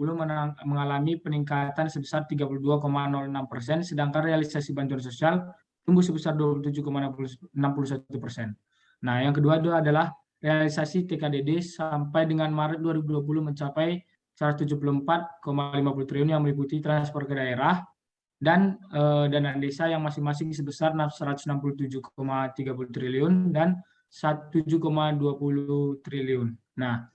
mengalami peningkatan sebesar 32,06%, sedangkan realisasi bantuan sosial tumbuh sebesar 27,61%. Nah, yang kedua itu adalah realisasi TKDD sampai dengan Maret 2020 mencapai 174,50 triliun yang meliputi transfer ke daerah, dan dana desa yang masing-masing sebesar 167,30 triliun dan 7,20 triliun. Nah,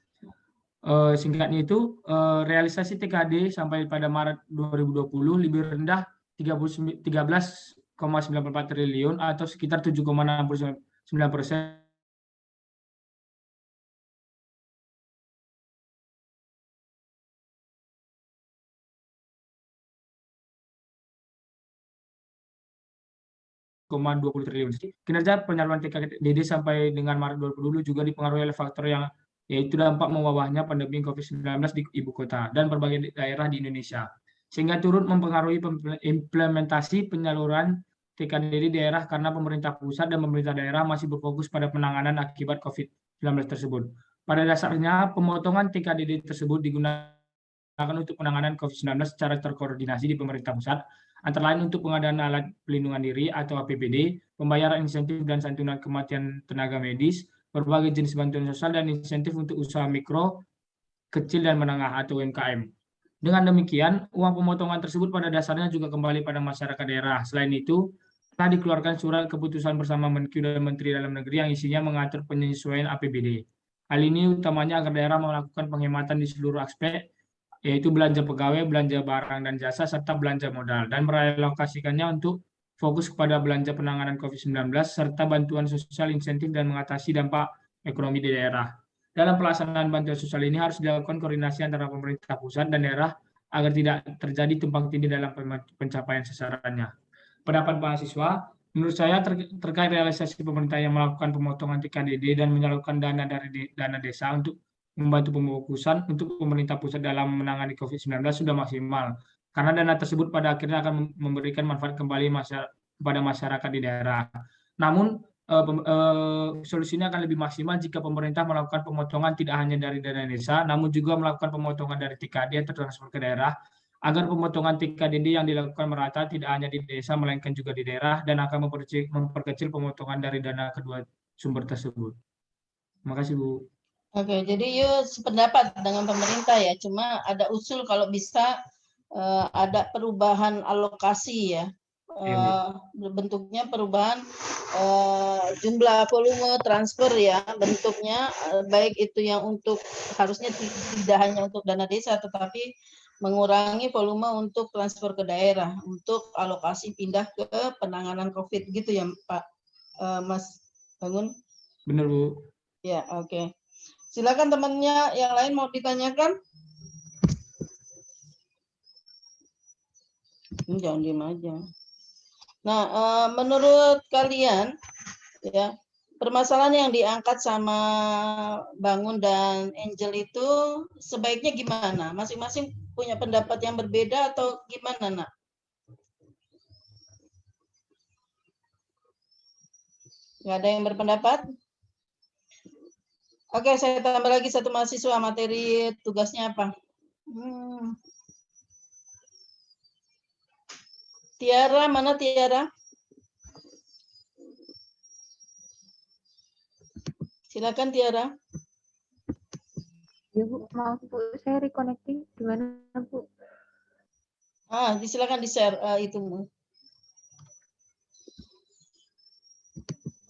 singkatnya itu realisasi TKD sampai pada Maret 2020 lebih rendah 13,94 triliun atau sekitar 7,69%. Triliun. Kinerja penyaluran TKDD sampai dengan Maret 2020 juga dipengaruhi oleh faktor yang yaitu dampak mewabahnya pandemi COVID-19 di ibu kota dan berbagai daerah di Indonesia, sehingga turut mempengaruhi implementasi penyaluran TKDD di daerah karena pemerintah pusat dan pemerintah daerah masih berfokus pada penanganan akibat COVID-19 tersebut. Pada dasarnya, pemotongan TKDD tersebut digunakan untuk penanganan COVID-19 secara terkoordinasi di pemerintah pusat, antara lain untuk pengadaan alat pelindungan diri atau APBD, pembayaran insentif dan santunan kematian tenaga medis, berbagai jenis bantuan sosial, dan insentif untuk usaha mikro, kecil, dan menengah atau UMKM. Dengan demikian, uang pemotongan tersebut pada dasarnya juga kembali pada masyarakat daerah. Selain itu, telah dikeluarkan surat keputusan bersama Menkyu dan Menteri Dalam Negeri yang isinya mengatur penyesuaian APBD. Hal ini utamanya agar daerah melakukan penghematan di seluruh aspek, yaitu belanja pegawai, belanja barang dan jasa, serta belanja modal, dan merelokasikannya untuk fokus kepada belanja penanganan COVID-19, serta bantuan sosial, insentif, dan mengatasi dampak ekonomi di daerah. Dalam pelaksanaan bantuan sosial ini harus dilakukan koordinasi antara pemerintah pusat dan daerah agar tidak terjadi tumpang tindih dalam pencapaian sasarannya. Pendapat mahasiswa, menurut saya terkait realisasi pemerintah yang melakukan pemotongan TKDD dan menyalurkan dana dari dana desa untuk membantu pemfokusan untuk pemerintah pusat dalam menangani COVID-19 sudah maksimal, karena dana tersebut pada akhirnya akan memberikan manfaat kembali kepada masyarakat di daerah. Namun, solusinya akan lebih maksimal jika pemerintah melakukan pemotongan tidak hanya dari dana desa, namun juga melakukan pemotongan dari TKD atau transfer ke daerah, agar pemotongan TKDD yang dilakukan merata tidak hanya di desa, melainkan juga di daerah, dan akan memperkecil pemotongan dari dana kedua sumber tersebut. Terima kasih, Bu. Oke, jadi yuk sependapat dengan pemerintah ya. Cuma ada usul kalau bisa ada perubahan alokasi ya. Bentuknya perubahan jumlah volume transfer ya. Bentuknya baik itu yang untuk harusnya tidak hanya untuk dana desa, tetapi mengurangi volume untuk transfer ke daerah untuk alokasi pindah ke penanganan COVID gitu ya, Pak Mas Bangun. Benar, Bu. Ya, oke. Silakan temannya yang lain mau ditanyakan. Jangan diam aja. Nah, menurut kalian, ya permasalahan yang diangkat sama Bangun dan Angel itu sebaiknya gimana? Masing-masing punya pendapat yang berbeda atau gimana, Nak? Nggak ada yang berpendapat? Oke, saya tambah lagi satu mahasiswa. Materi tugasnya apa? Tiara, mana Tiara? Silakan Tiara. Ya Bu, maaf Bu, saya reconnecting. Gimana Bu? Silakan di-share itu.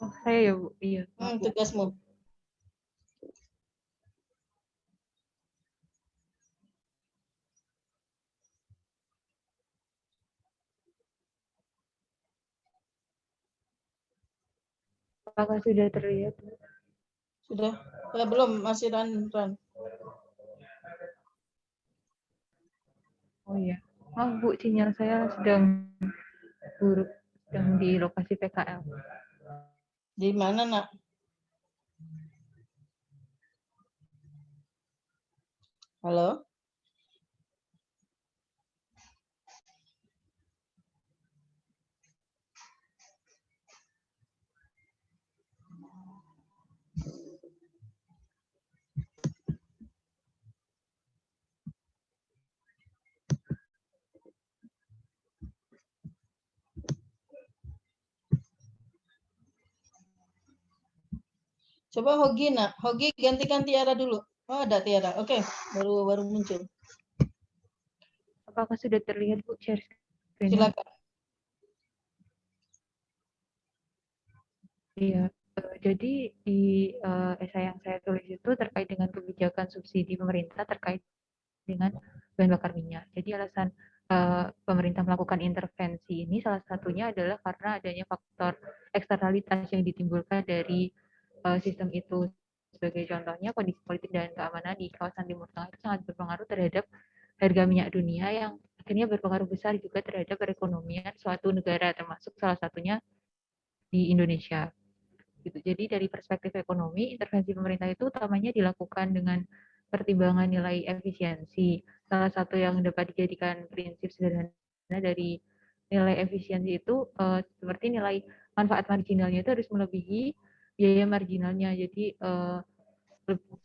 Oh, saya ya Bu, iya. Tugasmu. Apakah sudah terlihat? Sudah? Belum, masih run. Oh iya. Maaf Bu, sinyal saya sedang buruk, sedang di lokasi PKL. Di mana, Nak? Halo? Coba Hogi, Nak. Hogi gantikan Tiara dulu. Oh, ada Tiara. Oke, baru muncul. Apakah sudah terlihat Bu share Silakan. Iya, jadi di esai yang saya tulis itu terkait dengan kebijakan subsidi pemerintah terkait dengan bahan bakar minyak. Jadi alasan pemerintah melakukan intervensi ini salah satunya adalah karena adanya faktor eksternalitas yang ditimbulkan dari sistem itu. Sebagai contohnya, kondisi politik dan keamanan di kawasan Timur Tengah itu sangat berpengaruh terhadap harga minyak dunia yang akhirnya berpengaruh besar juga terhadap perekonomian suatu negara, termasuk salah satunya di Indonesia. Gitu. Jadi dari perspektif ekonomi, intervensi pemerintah itu utamanya dilakukan dengan pertimbangan nilai efisiensi. Salah satu yang dapat dijadikan prinsip sederhana dari nilai efisiensi itu seperti nilai manfaat marginalnya itu harus melebihi biaya marginalnya. Jadi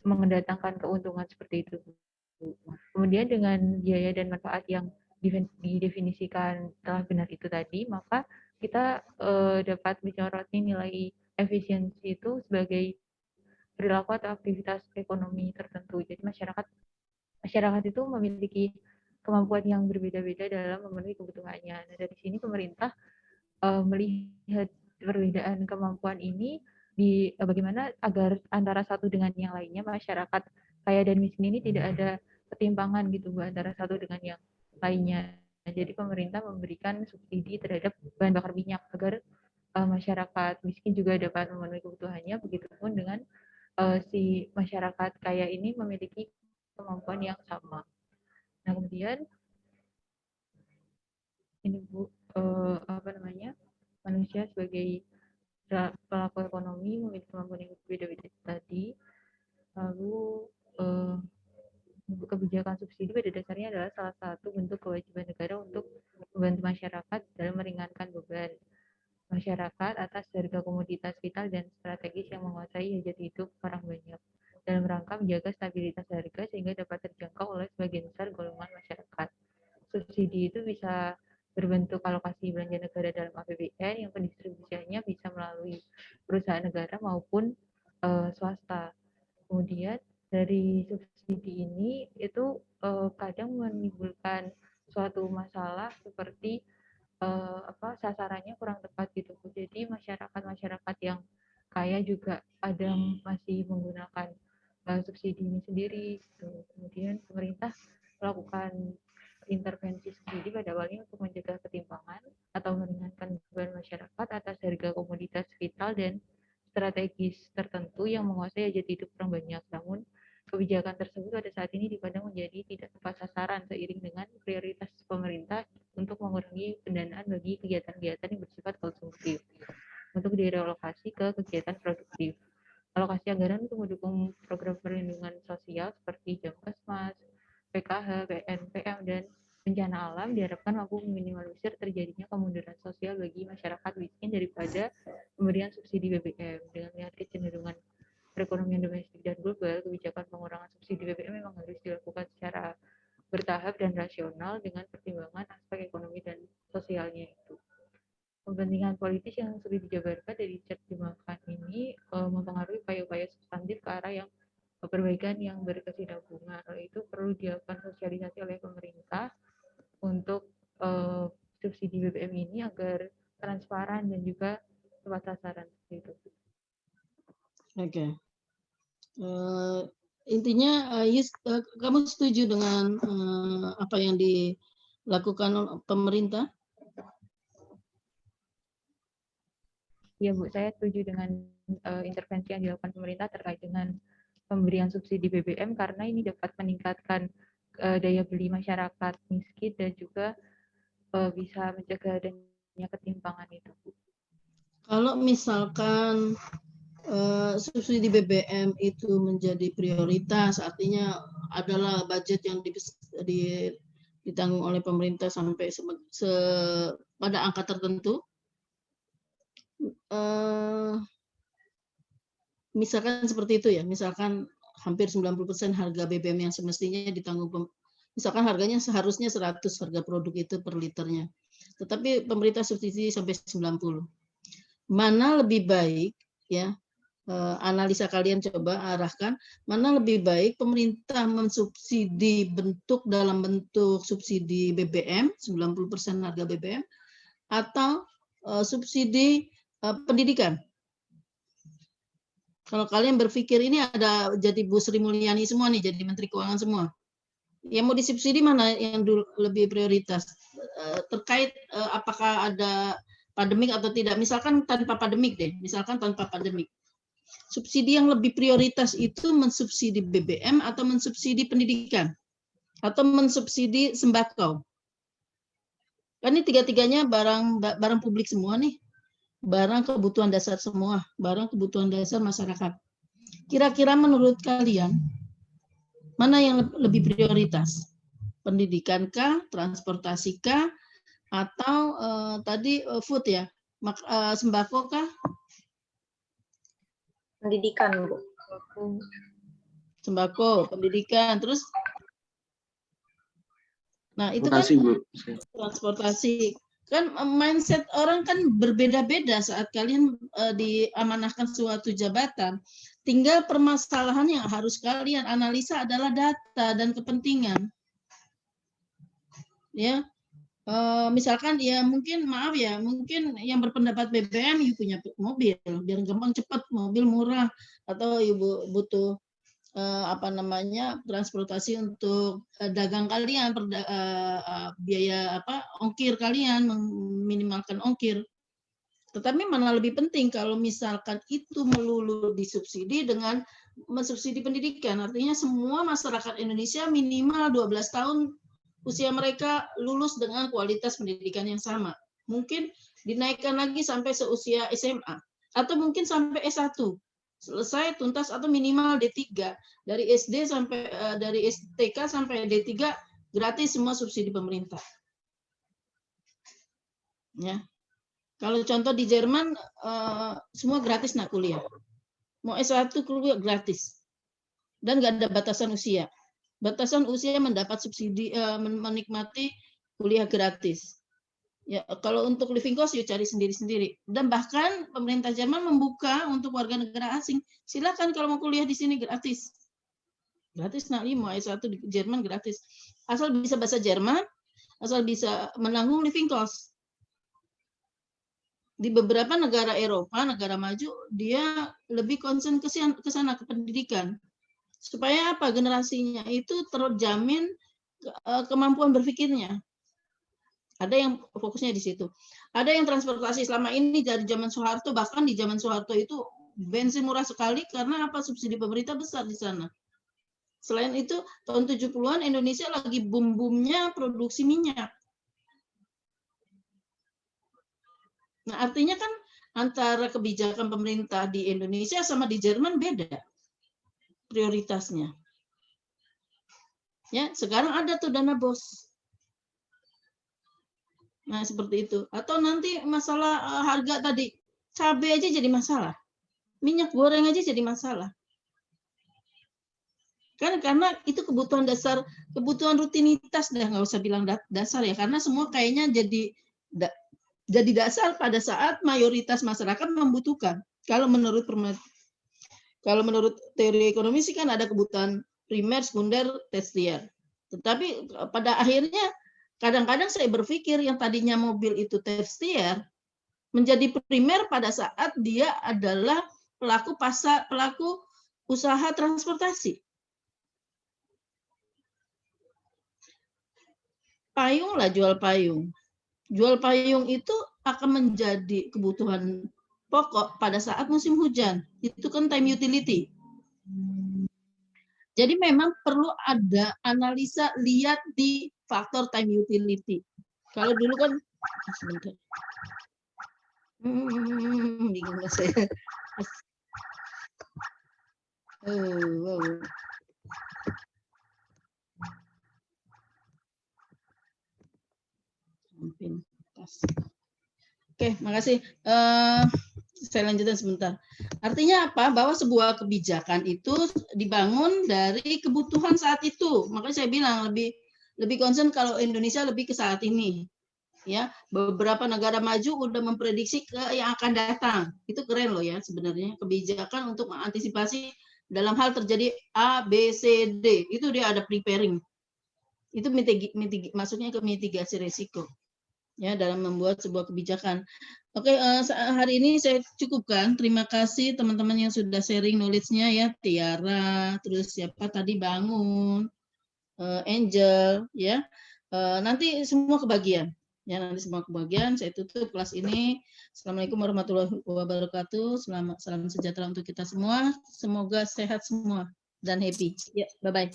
mendatangkan keuntungan seperti itu. Kemudian dengan biaya dan manfaat yang didefinisikan telah benar itu tadi, maka kita dapat menyoroti nilai efisiensi itu sebagai perilaku atau aktivitas ekonomi tertentu. Jadi masyarakat itu memiliki kemampuan yang berbeda-beda dalam memenuhi kebutuhannya. Nah, dari sini pemerintah melihat perbedaan kemampuan ini di bagaimana agar antara satu dengan yang lainnya, masyarakat kaya dan miskin ini tidak ada ketimpangan gitu antara satu dengan yang lainnya. Jadi pemerintah memberikan subsidi terhadap bahan bakar minyak agar masyarakat miskin juga dapat memenuhi kebutuhannya, begitupun dengan si masyarakat kaya ini memiliki kemampuan yang sama. Nah, kemudian ini Bu, manusia sebagai pelaku ekonomi memiliki kemampuan yang berbeda-beda tadi. Lalu kebijakan subsidi pada dasarnya adalah salah satu bentuk kewajiban negara untuk membantu masyarakat dalam meringankan beban masyarakat atas harga komoditas vital dan strategis yang menguasai hajat hidup orang banyak, dalam rangka menjaga stabilitas harga sehingga dapat terjangkau oleh sebagian besar golongan masyarakat. Subsidi itu bisa berbentuk alokasi belanja negara dalam APBN yang pendistribusiannya bisa melalui perusahaan negara maupun swasta. Kemudian dari subsidi ini itu kadang menimbulkan suatu masalah seperti sasarannya kurang tepat gitu. Jadi masyarakat yang kaya juga ada masih menggunakan subsidi ini sendiri gitu. Kemudian pemerintah melakukan intervensi subsidi pada awalnya untuk mencegah ketimpangan atau meringankan beban masyarakat atas harga komoditas vital dan strategis tertentu yang menguasai hajat hidup orang banyak. Namun kebijakan tersebut pada saat ini dipandang menjadi tidak tepat sasaran seiring dengan prioritas pemerintah untuk mengurangi pendanaan bagi kegiatan-kegiatan yang bersifat konsumtif untuk direlokasi ke kegiatan produktif. Alokasi anggaran untuk mendukung program perlindungan sosial seperti Jamkesmas, PKH, PNPM, dan bencana alam diharapkan mampu meminimalisir terjadinya kemunduran sosial bagi masyarakat miskin daripada pemberian subsidi BBM. Dengan melihat kecenderungan perekonomian domestik dan global, kebijakan pengurangan subsidi BBM memang harus dilakukan secara bertahap dan rasional dengan pertimbangan aspek ekonomi dan sosialnya itu. Kepentingan politis yang sulit dijabarkan dari diterjemahkan ini mempengaruhi upaya-upaya substantif ke arah yang perbaikan yang berkesinambungan. Itu perlu dilakukan sosialisasi oleh pemerintah untuk subsidi BBM ini agar transparan dan juga tepat sasaran. Gitu. Oke. Intinya kamu setuju dengan apa yang dilakukan pemerintah? Ya Bu, saya setuju dengan intervensi yang dilakukan pemerintah terkait dengan pemberian subsidi BBM karena ini dapat meningkatkan daya beli masyarakat miskin dan juga bisa mencegah adanya ketimpangan itu Bu. Kalau misalkan subsidi BBM itu menjadi prioritas, artinya adalah budget yang ditanggung oleh pemerintah sampai pada angka tertentu. Misalkan seperti itu ya, misalkan hampir 90% harga BBM yang semestinya ditanggung, misalkan harganya seharusnya 100 harga produk itu per liternya, tetapi pemerintah subsidi sampai 90. Mana lebih baik ya, analisa kalian coba arahkan mana lebih baik pemerintah mensubsidi dalam bentuk subsidi BBM 90% harga BBM atau subsidi pendidikan. Kalau kalian berpikir ini ada jadi Bu Sri Mulyani semua nih, jadi Menteri Keuangan semua. Yang mau disubsidi mana yang lebih prioritas? Terkait apakah ada pandemik atau tidak. Misalkan tanpa pandemik deh, misalkan tanpa pandemik. Subsidi yang lebih prioritas itu mensubsidi BBM atau mensubsidi pendidikan atau mensubsidi sembako. Kan ini tiga-tiganya barang publik semua nih. Barang kebutuhan dasar semua, barang kebutuhan dasar masyarakat. Kira-kira menurut kalian mana yang lebih prioritas? Pendidikan kah, transportasi kah, atau tadi food ya, sembako kah? Pendidikan, Bu. Sembako, pendidikan, terus nah itu kan transportasi. Kan mindset orang kan berbeda-beda saat kalian diamanahkan suatu jabatan. Tinggal permasalahan yang harus kalian analisa adalah data dan kepentingan. Ya, misalkan ya mungkin maaf ya, mungkin yang berpendapat BBM you punya mobil biar gampang cepat, mobil murah, atau ibu butuh transportasi untuk dagang kalian, biaya ongkir kalian, meminimalkan ongkir. Tetapi mana lebih penting kalau misalkan itu melulu disubsidi dengan mensubsidi pendidikan, artinya semua masyarakat Indonesia minimal 12 tahun usia mereka lulus dengan kualitas pendidikan yang sama. Mungkin dinaikkan lagi sampai seusia SMA atau mungkin sampai S1. Selesai tuntas atau minimal D3. Dari SD sampai dari TK sampai D3 gratis semua subsidi pemerintah. Ya. Kalau contoh di Jerman semua gratis nak kuliah. Mau S1 kuliah gratis. Dan nggak ada batasan usia. Batasan usia mendapat subsidi menikmati kuliah gratis. Ya, kalau untuk living cost you cari sendiri-sendiri. Dan bahkan pemerintah Jerman membuka untuk warga negara asing. Silakan kalau mau kuliah di sini gratis. Gratis nak mau S1 di Jerman gratis. Asal bisa bahasa Jerman, asal bisa menanggung living cost. Di beberapa negara Eropa, negara maju, dia lebih concern ke sana, ke pendidikan. Supaya apa? Generasinya itu terjamin kemampuan berpikirnya. Ada yang fokusnya di situ. Ada yang transportasi selama ini dari zaman Soeharto, bahkan di zaman Soeharto itu bensin murah sekali karena apa? Subsidi pemerintah besar di sana. Selain itu, tahun 70-an Indonesia lagi boom-boomnya produksi minyak. Nah, artinya kan antara kebijakan pemerintah di Indonesia sama di Jerman beda prioritasnya. Ya, sekarang ada tuh dana BOS. Nah, seperti itu. Atau nanti masalah harga tadi, cabai aja jadi masalah. Minyak goreng aja jadi masalah. Kan karena itu kebutuhan dasar, kebutuhan rutinitas dah, nggak usah bilang dasar ya, karena semua kayaknya jadi dasar pada saat mayoritas masyarakat membutuhkan. Kalau menurut teori ekonomi sih kan ada kebutuhan primer, sekunder, tersier. Tetapi pada akhirnya kadang-kadang saya berpikir yang tadinya mobil itu tersier menjadi primer pada saat dia adalah pelaku usaha transportasi. Payung lah, jual payung. Jual payung itu akan menjadi kebutuhan pokok pada saat musim hujan. Itu kan time utility. Jadi memang perlu ada analisa, lihat di faktor time utility. Kalau dulu kan, sebentar. Bingung saya. Oke, makasih. Saya lanjutkan sebentar. Artinya apa? Bahwa sebuah kebijakan itu dibangun dari kebutuhan saat itu. Makanya saya bilang lebih concern kalau Indonesia lebih ke saat ini. Ya, beberapa negara maju udah memprediksi yang akan datang. Itu keren loh ya sebenarnya, kebijakan untuk mengantisipasi dalam hal terjadi A, B, C, D. Itu dia ada preparing. Itu maksudnya ke mitigasi risiko ya dalam membuat sebuah kebijakan. Oke, hari ini saya cukupkan. Terima kasih teman-teman yang sudah sharing knowledge-nya ya, Tiara, terus siapa tadi Bangun, Angel, ya. Nanti semua kebagian. Ya, nanti semua kebagian. Saya tutup kelas ini. Assalamualaikum warahmatullahi wabarakatuh. Salam sejahtera untuk kita semua. Semoga sehat semua dan happy. Ya, bye-bye.